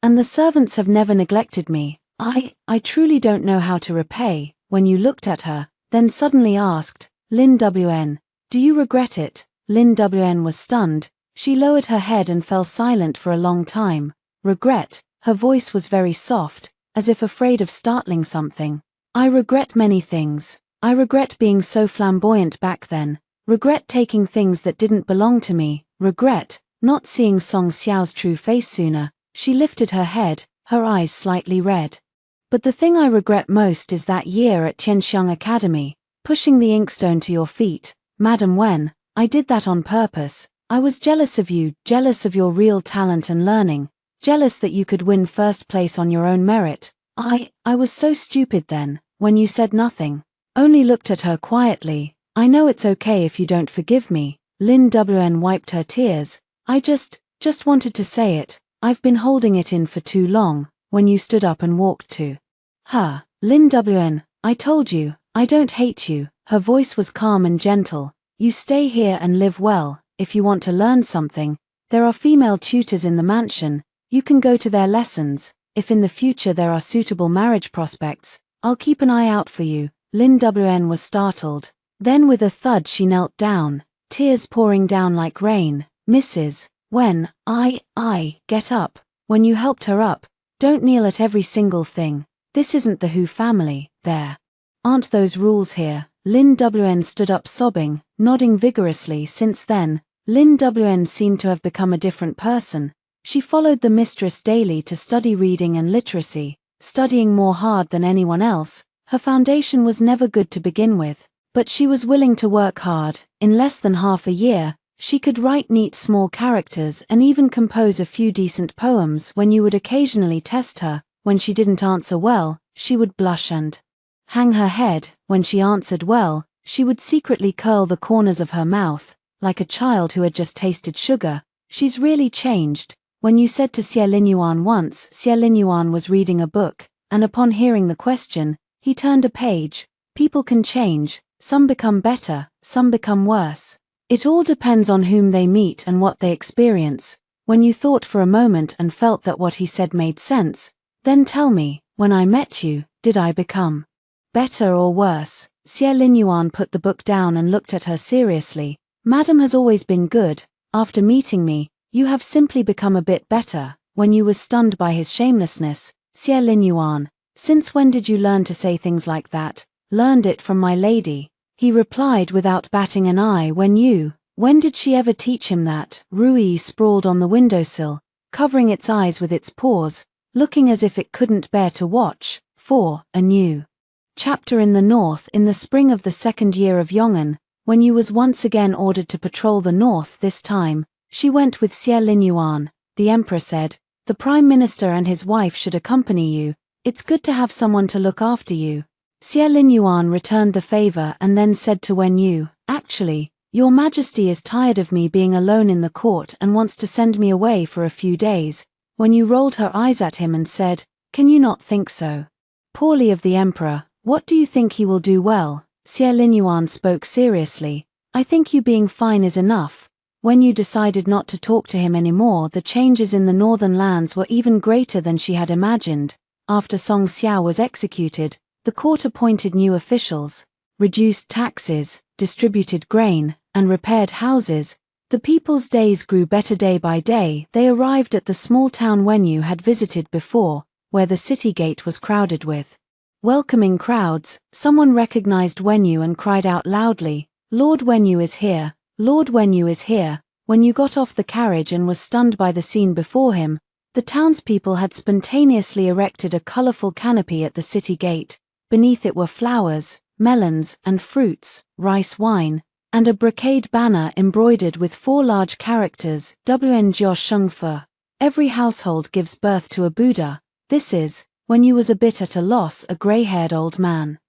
And the servants have never neglected me. I truly don't know how to repay." When you looked at her, then suddenly asked, "Lin Wn, do you regret it?" Lin Wn was stunned. She lowered her head and fell silent for a long time. "Regret?" Her voice was very soft, as if afraid of startling something. "I regret many things. I regret being so flamboyant back then. Regret taking things that didn't belong to me. Regret not seeing Song Xiao's true face sooner." She lifted her head, her eyes slightly red. "But the thing I regret most is that year at Tianxiang Academy, pushing the inkstone to your feet. Madam Wen, I did that on purpose. I was jealous of you, jealous of your real talent and learning, jealous that you could win first place on your own merit. I was so stupid then." When you said nothing, only looked at her quietly. "I know it's okay if you don't forgive me." Lin Wn wiped her tears. "I just wanted to say it. I've been holding it in for too long." When you stood up and walked to her, "Lin Wn, I told you, I don't hate you." Her voice was calm and gentle. "You stay here and live well. If you want to learn something, there are female tutors in the mansion. You can go to their lessons. If in the future there are suitable marriage prospects, I'll keep an eye out for you." Lin Wn was startled. Then with a thud she knelt down, tears pouring down like rain. "Mrs. Wen, get up." When you helped her up, "Don't kneel at every single thing. This isn't the Hu family. There aren't those rules here." Lin Wn stood up sobbing, nodding vigorously. Since then, Lin Wn seemed to have become a different person. She followed the mistress daily to study reading and literacy, studying more hard than anyone else. Her foundation was never good to begin with, But she was willing to work hard. In less than half a year, she could write neat small characters and even compose a few decent poems. When you would occasionally test her, when she didn't answer well, she would blush and hang her head. When she answered well, she would secretly curl the corners of her mouth, like a child who had just tasted sugar. She's really changed. When you said to Xie Linyuan once, Xie Linyuan was reading a book, and upon hearing the question, he turned a page. People can change, some become better, some become worse. It all depends on whom they meet and what they experience. When you thought for a moment and felt that what he said made sense, then tell me, when I met you, did I become better or worse? Xie Linyuan put the book down and looked at her seriously. Madam has always been good. After meeting me, you have simply become a bit better. When you was stunned by his shamelessness, Xie Linyuan, since when did you learn to say things like that? Learned it from my lady. He replied without batting an eye. When did she ever teach him that? Rui sprawled on the windowsill, covering its eyes with its paws, looking as if it couldn't bear to watch. 4. A new chapter in the north. In the spring of the second year of Yong'an, when you was once again ordered to patrol the north. This time, she went with Xie Linyuan. The emperor said, the prime minister and his wife should accompany you. It's good to have someone to look after you. Xie Linyuan returned the favor and then said to Wen Yu, actually, your majesty is tired of me being alone in the court and wants to send me away for a few days. Wen Yu rolled her eyes at him and said, can you not think so poorly of the emperor? What do you think he will do well? Xie Linyuan spoke seriously. I think you being fine is enough. When you decided not to talk to him anymore, the changes in the northern lands were even greater than she had imagined. After Song Xiao was executed, the court appointed new officials, reduced taxes, distributed grain, and repaired houses. The people's days grew better day by day. They arrived at the small town Wenyu had visited before, where the city gate was crowded with welcoming crowds. Someone recognized Wenyu and cried out loudly, Lord Wenyu is here, Lord Wenyu is here. When you got off the carriage and was stunned by the scene before him, the townspeople had spontaneously erected a colorful canopy at the city gate. Beneath it were flowers, melons, and fruits, rice wine, and a brocade banner embroidered with 4 large characters, Wn Jiao Shengfe. Every household gives birth to a Buddha. This is, when you was a bit at a loss. A gray-haired old man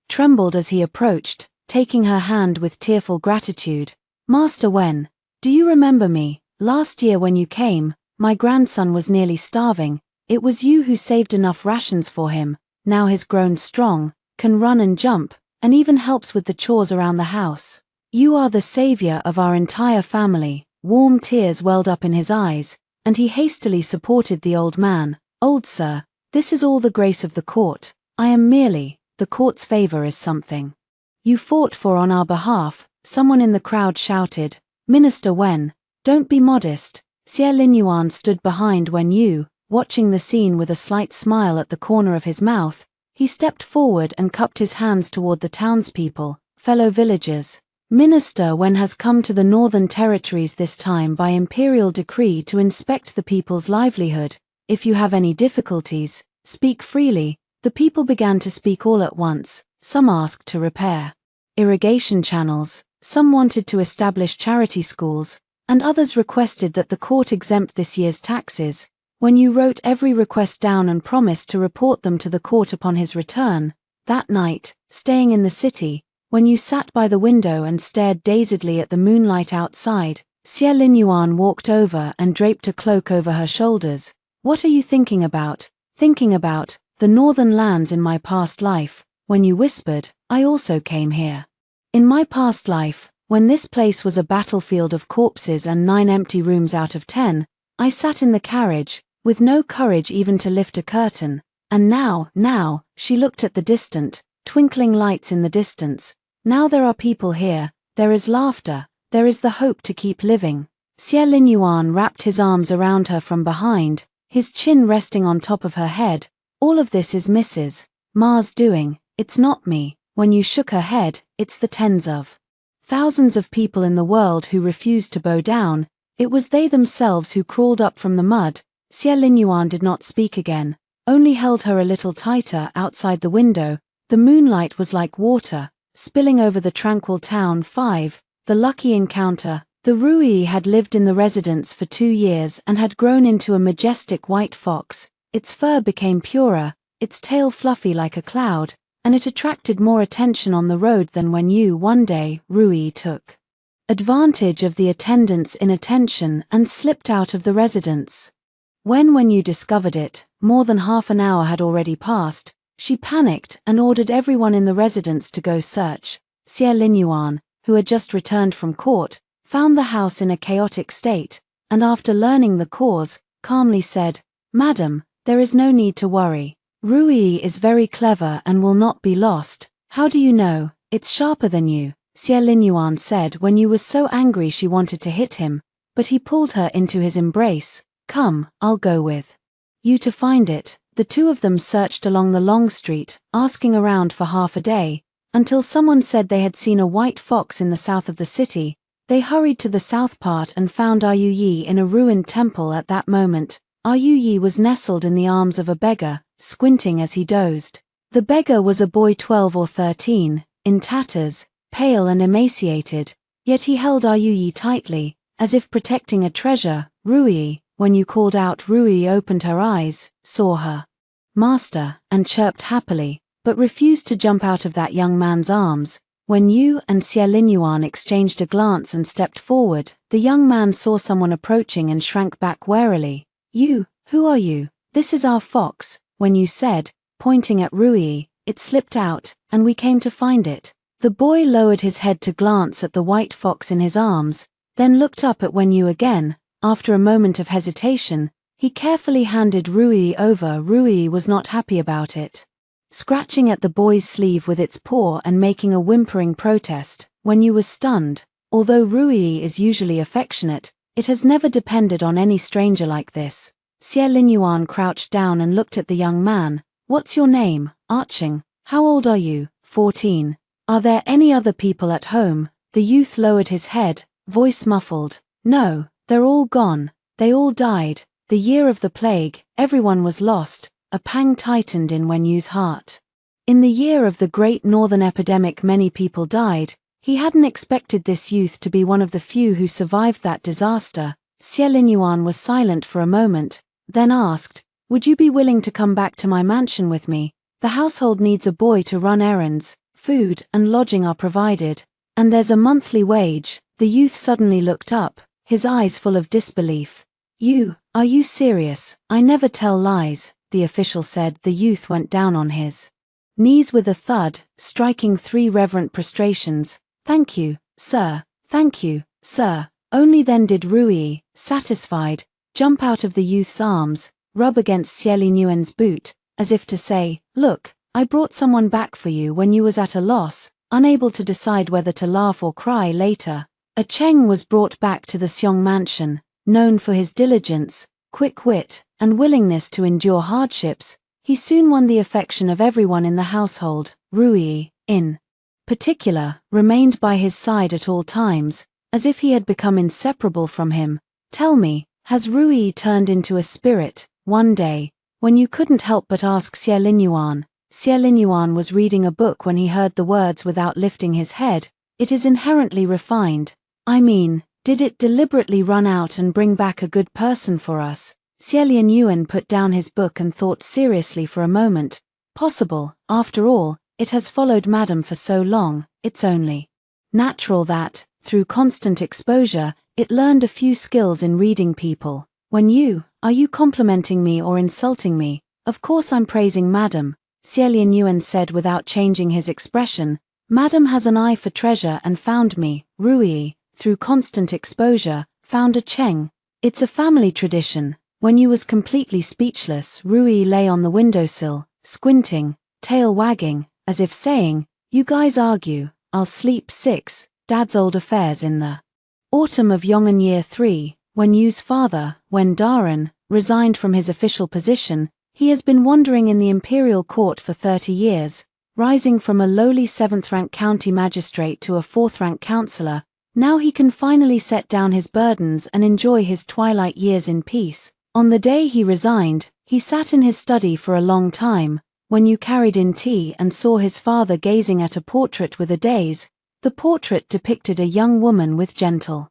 trembled as he approached, taking her hand with tearful gratitude. Master Wen, do you remember me? Last year when you came, my grandson was nearly starving. It was you who saved enough rations for him. Now he's grown strong, can run and jump, and even helps with the chores around the house. You are the savior of our entire family. Warm tears welled up in his eyes, and he hastily supported the old man. Old sir, this is all the grace of the court. I am merely, the court's favor is something you fought for on our behalf. Someone in the crowd shouted, Minister Wen, don't be modest. Xie Linyuan stood behind Wen Yu, watching the scene with a slight smile at the corner of his mouth. He stepped forward and cupped his hands toward the townspeople. Fellow villagers, Minister Wen has come to the northern territories this time by imperial decree to inspect the people's livelihood. If you have any difficulties, speak freely. The people began to speak all at once. Some asked to repair irrigation channels, some wanted to establish charity schools, and others requested that the court exempt this year's taxes. When you wrote every request down and promised to report them to the court upon his return, that night, staying in the city, when you sat by the window and stared dazedly at the moonlight outside, Xie Linyuan walked over and draped a cloak over her shoulders. What are you thinking about? Thinking about the northern lands in my past life. When you whispered, I also came here. In my past life, when this place was a battlefield of corpses and 9 empty rooms out of 10, I sat in the carriage, with no courage even to lift a curtain. And now, she looked at the distant, twinkling lights in the distance. Now there are people here, there is laughter, there is the hope to keep living. Xie Linyuan wrapped his arms around her from behind, his chin resting on top of her head. All of this is Mrs. Ma's doing, it's not me. When you shook her head, it's the tens of thousands of people in the world who refused to bow down. It was they themselves who crawled up from the mud. Xie Linyuan did not speak again, only held her a little tighter outside the window. The moonlight was like water, spilling over the tranquil town. 5. The lucky encounter. The Rui had lived in the residence for 2 years and had grown into a majestic white fox. Its fur became purer, its tail fluffy like a cloud, and it attracted more attention on the road than when one day, Rui took advantage of the attendant's inattention and slipped out of the residence. When you discovered it, more than half an hour had already passed. She panicked and ordered everyone in the residence to go search. Xie Linyuan, who had just returned from court, found the house in a chaotic state, and after learning the cause, calmly said, "Madam, there is no need to worry. Rui is very clever and will not be lost." "How do you know? It's sharper than you," Xie Linyuan said when you was so angry she wanted to hit him, but he pulled her into his embrace. "Come, I'll go with you to find it." The two of them searched along the long street, asking around for half a day, until someone said they had seen a white fox in the south of the city. They hurried to the south part and found Yi in a ruined temple. At that moment, Yi was nestled in the arms of a beggar, squinting as he dozed. The beggar was a boy 12 or 13, in tatters, pale and emaciated, yet he held Yi tightly, as if protecting a treasure. "Rui," when you called out, Rui opened her eyes, saw her master, and chirped happily, but refused to jump out of that young man's arms. When you and Xie Linyuan exchanged a glance and stepped forward, the young man saw someone approaching and shrank back warily. Who are you?" "This is our fox," when you said, pointing at Rui. "It slipped out, and we came to find it." The boy lowered his head to glance at the white fox in his arms, then looked up at Wen Yu again. After a moment of hesitation, he carefully handed Rui over. Rui was not happy about it, scratching at the boy's sleeve with its paw and making a whimpering protest. Wen Yu was stunned. Although Rui is usually affectionate, it has never depended on any stranger like this. Xie Linyuan crouched down and looked at the young man. "What's your name?" "Arching." "How old are you?" 14. "Are there any other people at home?" The youth lowered his head, voice muffled. "No, they're all gone. They all died. The year of the plague, everyone was lost." A pang tightened in Wen Yu's heart. In the year of the Great Northern Epidemic many people died. He hadn't expected this youth to be one of the few who survived that disaster. Xie Linyuan was silent for a moment, then asked, "Would you be willing to come back to my mansion with me? The household needs a boy to run errands, food and lodging are provided, and there's a monthly wage." The youth suddenly looked up, his eyes full of disbelief. Are you serious?" "I never tell lies," the official said. The youth went down on his knees with a thud, striking 3 reverent prostrations. "Thank you, sir. Thank you, sir." Only then did Rui, satisfied, jump out of the youth's arms, rub against Xie Linyuan's boot, as if to say, "Look, I brought someone back for you." when you was at a loss, unable to decide whether to laugh or cry later. A Cheng was brought back to the Xiong mansion, known for his diligence, quick wit, and willingness to endure hardships. He soon won the affection of everyone in the household. Rui, in particular, remained by his side at all times, as if he had become inseparable from him. "Tell me, has Rui turned into a spirit?" One day, when you couldn't help but ask Xie Linyuan. Xie Linyuan was reading a book when he heard the words without lifting his head. "It is inherently refined. I mean, did it deliberately run out and bring back a good person for us?" Xie Linyuan put down his book and thought seriously for a moment. "Possible. After all, it has followed Madam for so long. It's only natural that, through constant exposure, it learned a few skills in reading people. Are you complimenting me or insulting me?" "Of course I'm praising Madam," Xie Linyuan said without changing his expression. "Madam has an eye for treasure and found me." Rui, through constant exposure, found a Cheng. "It's a family tradition." When you was completely speechless, Rui lay on the windowsill, squinting, tail wagging, as if saying, "You guys argue, I'll sleep." 6. Dad's old affairs. In the autumn of Yong'an Year 3, Wen Yu's father, Wen Daren, resigned from his official position. He has been wandering in the imperial court for 30 years, rising from a lowly 7th-rank county magistrate to a 4th-rank councillor. Now he can finally set down his burdens and enjoy his twilight years in peace. On the day he resigned, he sat in his study for a long time, when you carried in tea and saw his father gazing at a portrait with a daze. The portrait depicted a young woman with gentle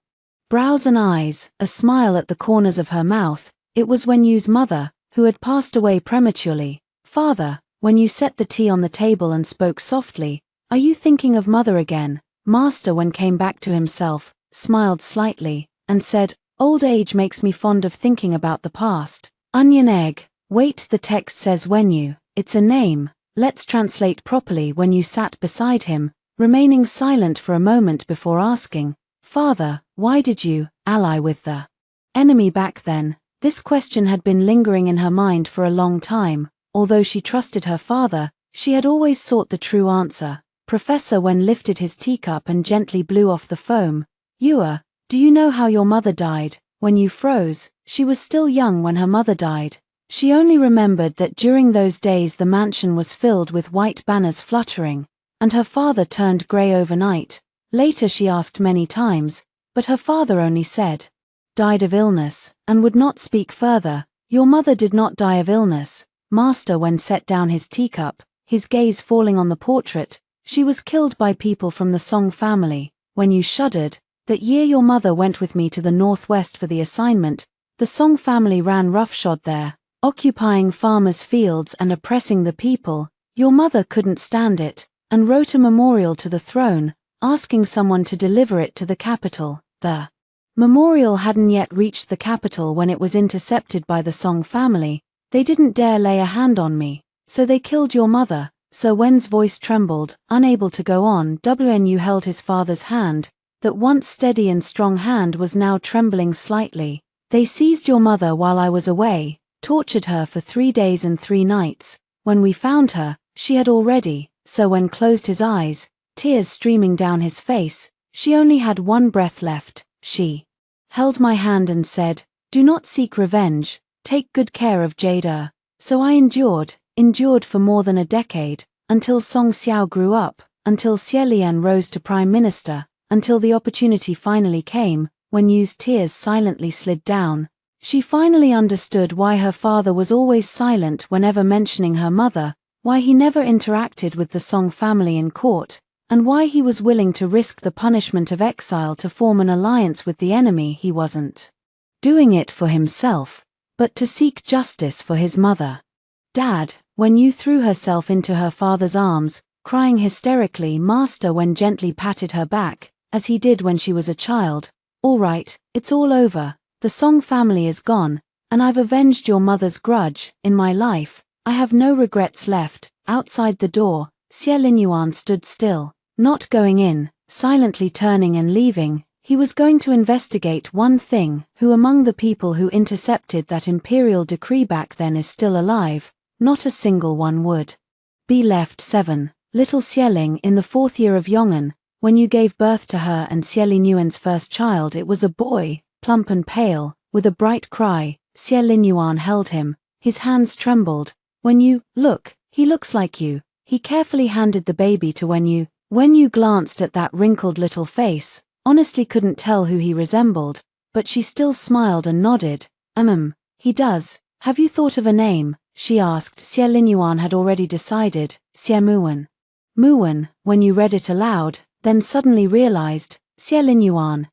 brows and eyes, a smile at the corners of her mouth. It was when you's mother, who had passed away prematurely. Father, when you set the tea on the table and spoke softly, "Are you thinking of mother again?" Master, when came back to himself, smiled slightly, and said, "Old age makes me fond of thinking about the past." Onion egg. Wait, the text says when you, it's a name. Let's translate properly. When you sat beside him, remaining silent for a moment before asking, "Father, why did you ally with the enemy back then?" This question had been lingering in her mind for a long time. Although she trusted her father, she had always sought the true answer. Professor Wen lifted his teacup and gently blew off the foam. "Yua, do you know how your mother died?" When you froze, she was still young when her mother died. She only remembered that during those days the mansion was filled with white banners fluttering, and her father turned grey overnight. Later she asked many times, but her father only said, "Died of illness," and would not speak further. "Your mother did not die of illness." Master Wen set down his teacup, his gaze falling on the portrait. "She was killed by people from the Song family." When you shuddered, "That year your mother went with me to the northwest for the assignment. The Song family ran roughshod there, occupying farmers' fields and oppressing the people. Your mother couldn't stand it, and wrote a memorial to the throne, asking someone to deliver it to the capital. The memorial hadn't yet reached the capital when it was intercepted by the Song family. They didn't dare lay a hand on me, so they killed your mother." Sir Wen's voice trembled, unable to go on. Wu held his father's hand. That once steady and strong hand was now trembling slightly. "They seized your mother while I was away, tortured her for 3 days and 3 nights. When we found her, she had already..." Sir Wen closed his eyes, tears streaming down his face. "She only had 1 breath left. She held my hand and said, 'Do not seek revenge, take good care of Jade.' So I endured for more than a decade, until Song Xiao grew up, until Xie Lian rose to Prime Minister, until the opportunity finally came." When Yu's tears silently slid down, she finally understood why her father was always silent whenever mentioning her mother, why he never interacted with the Song family in court, and why he was willing to risk the punishment of exile to form an alliance with the enemy. He wasn't doing it for himself, but to seek justice for his mother. "Dad," when Yu threw herself into her father's arms, crying hysterically. Master Wen gently patted her back, as he did when she was a child. "All right, it's all over. The Song family is gone, and I've avenged your mother's grudge. In my life, I have no regrets left." Outside the door, Xie Linyuan stood still, not going in, silently turning and leaving. He was going to investigate one thing: who among the people who intercepted that imperial decree back then is still alive. Not a single one would be left. 7. Little Xieling, in the 4th year of Yong'an, when you gave birth to her and Xie Linyuan's first child. It was a boy, plump and pale, with a bright cry. Xie Linyuan held him, his hands trembled. "When you, look, he looks like you." He carefully handed the baby to When you glanced at that wrinkled little face, honestly couldn't tell who he resembled, but she still smiled and nodded. He does. Have you thought of a name?" she asked. Xie Linyuan had already decided. "Xie Muwen." Muwen, when you read it aloud, then suddenly realized, "Xie Linyuan,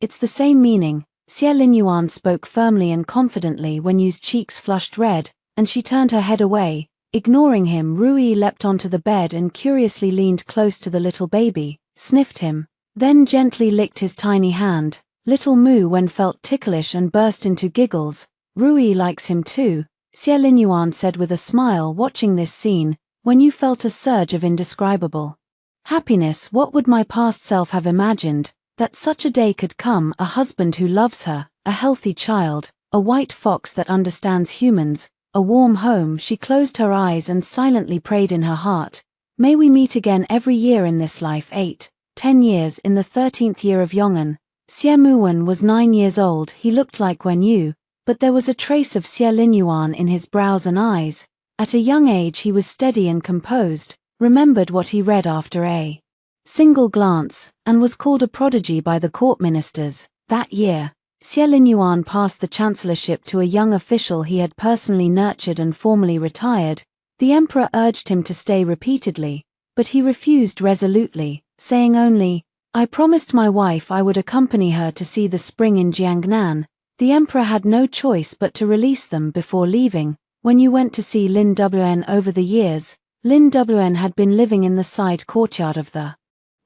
it's the same meaning." Xie Linyuan spoke firmly and confidently. When Yu's cheeks flushed red, and she turned her head away. Ignoring him, Rui leapt onto the bed and curiously leaned close to the little baby, sniffed him, then gently licked his tiny hand. Little Mu Wen felt ticklish and burst into giggles. "Rui likes him too," Xie Linyuan said with a smile. Watching this scene, When you felt a surge of indescribable happiness. What would my past self have imagined? That such a day could come, a husband who loves her, a healthy child, a white fox that understands humans, a warm home. She closed her eyes and silently prayed in her heart, "May we meet again every year in this life." 8. 10 years. In the 13th year of Yong'an, Xie Muwen was 9 years old. He looked like Wen Yu, but there was a trace of Xie Linyuan in his brows and eyes. At a young age he was steady and composed, remembered what he read after a single glance, and was called a prodigy by the court ministers. That year, Xie Linyuan passed the chancellorship to a young official he had personally nurtured and formally retired. The emperor urged him to stay repeatedly, but he refused resolutely, saying only, "I promised my wife I would accompany her to see the spring in Jiangnan." The emperor had no choice but to release them before leaving. When you went to see Lin Wn over the years, Lin Wn had been living in the side courtyard of the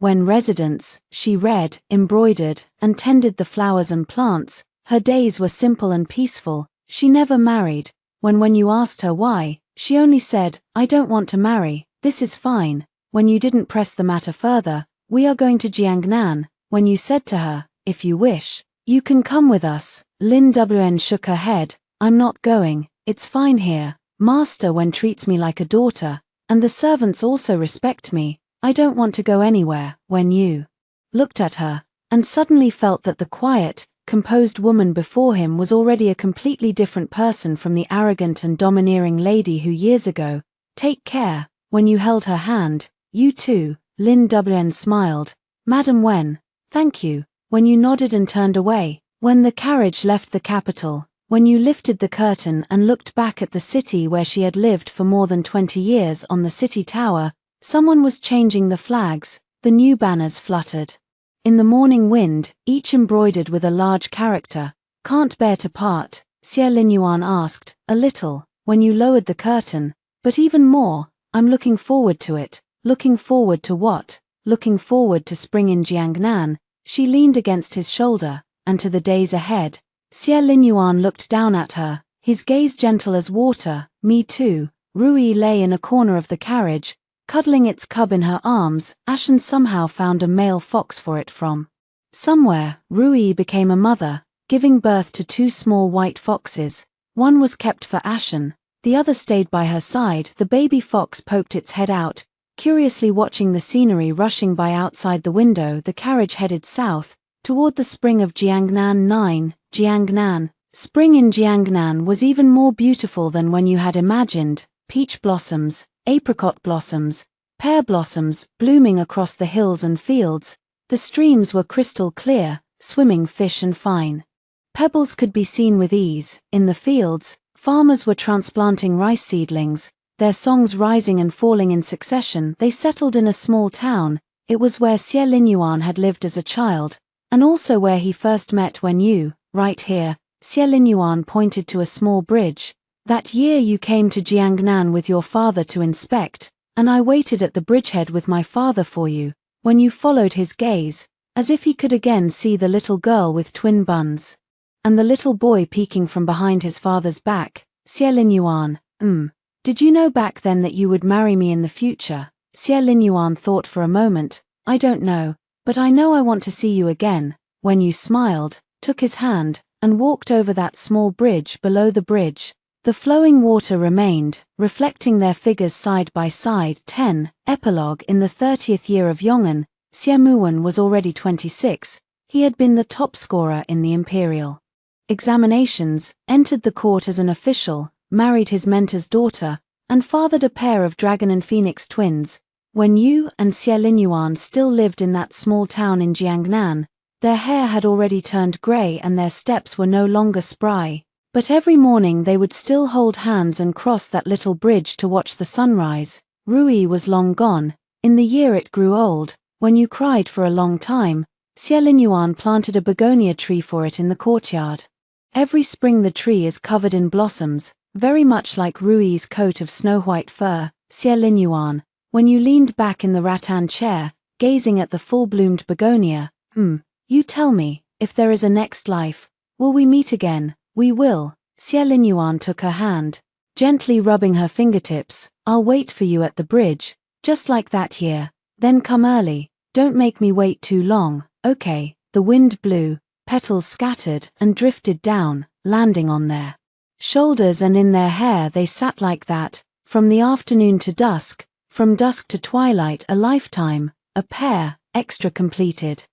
Wen residence. She read, embroidered, and tended the flowers and plants. Her days were simple and peaceful. She never married. When you asked her why, she only said, "I don't want to marry, this is fine." When you didn't press the matter further, "We are going to Jiangnan," when you said to her, "If you wish, you can come with us," Lin Wn shook her head, "I'm not going, it's fine here. Master Wen treats me like a daughter, and the servants also respect me. I don't want to go anywhere." When you looked at her, and suddenly felt that the quiet, composed woman before him was already a completely different person from the arrogant and domineering lady who years ago. "Take care." When you held her hand, "You too," Lin Wn smiled. "Madam Wen, thank you." When you nodded and turned away, when the carriage left the capital, when you lifted the curtain and looked back at the city where she had lived for more than 20 years on the city tower, someone was changing the flags, the new banners fluttered in the morning wind, each embroidered with a large character. "Can't bear to part?" Xie Linyuan asked, a little, when you lowered the curtain, "but even more, I'm looking forward to it." "Looking forward to what?" "Looking forward to spring in Jiangnan." She leaned against his shoulder, "and to the days ahead." Xie Linyuan looked down at her, his gaze gentle as water. "Me too." Rui lay in a corner of the carriage, cuddling its cub in her arms. Ashen somehow found a male fox for it from somewhere. Rui became a mother, giving birth to 2 small white foxes. One was kept for Ashen, the other stayed by her side. The baby fox poked its head out, curiously watching the scenery rushing by outside the window. The carriage headed south, toward the spring of Jiangnan. 9. Jiangnan. Spring in Jiangnan was even more beautiful than when you had imagined. Peach blossoms, apricot blossoms, pear blossoms blooming across the hills and fields. The streams were crystal clear, swimming fish and fine pebbles could be seen with ease. In the fields, farmers were transplanting rice seedlings, their songs rising and falling in succession. They settled in a small town. It was where Xie Linyuan had lived as a child, and also where he first met Wen Yu. "Right here," Xie Linyuan pointed to a small bridge. "That year you came to Jiangnan with your father to inspect, and I waited at the bridgehead with my father for you." When you followed his gaze, as if he could again see the little girl with twin buns, and the little boy peeking from behind his father's back, Xie Linyuan, "Did you know back then that you would marry me in the future?" Xie Linyuan thought for a moment. "I don't know, but I know I want to see you again." When you smiled, took his hand, and walked over that small bridge. Below the bridge, the flowing water remained, reflecting their figures side by side. 10. Epilogue. In the 30th year of Yong'an, Xie Muwen was already 26. He had been the top scorer in the imperial examinations, entered the court as an official, married his mentor's daughter, and fathered a pair of dragon and phoenix twins. When Yu and Xie Linyuan still lived in that small town in Jiangnan, their hair had already turned grey and their steps were no longer spry. But every morning they would still hold hands and cross that little bridge to watch the sunrise. Rui was long gone. In the year it grew old. When you cried for a long time, Xie Linyuan planted a begonia tree for it in the courtyard. Every spring the tree is covered in blossoms, very much like Rui's coat of snow-white fur. Xie Linyuan, when you leaned back in the rattan chair, gazing at the full-bloomed begonia, "You tell me, if there is a next life, will we meet again?" "We will." Xie Linyuan took her hand, gently rubbing her fingertips. "I'll wait for you at the bridge, just like that year. Then come early. Don't make me wait too long." "Okay." The wind blew, petals scattered and drifted down, landing on their shoulders and in their hair. They sat like that, from the afternoon to dusk, from dusk to twilight, a lifetime, a pair, extra completed.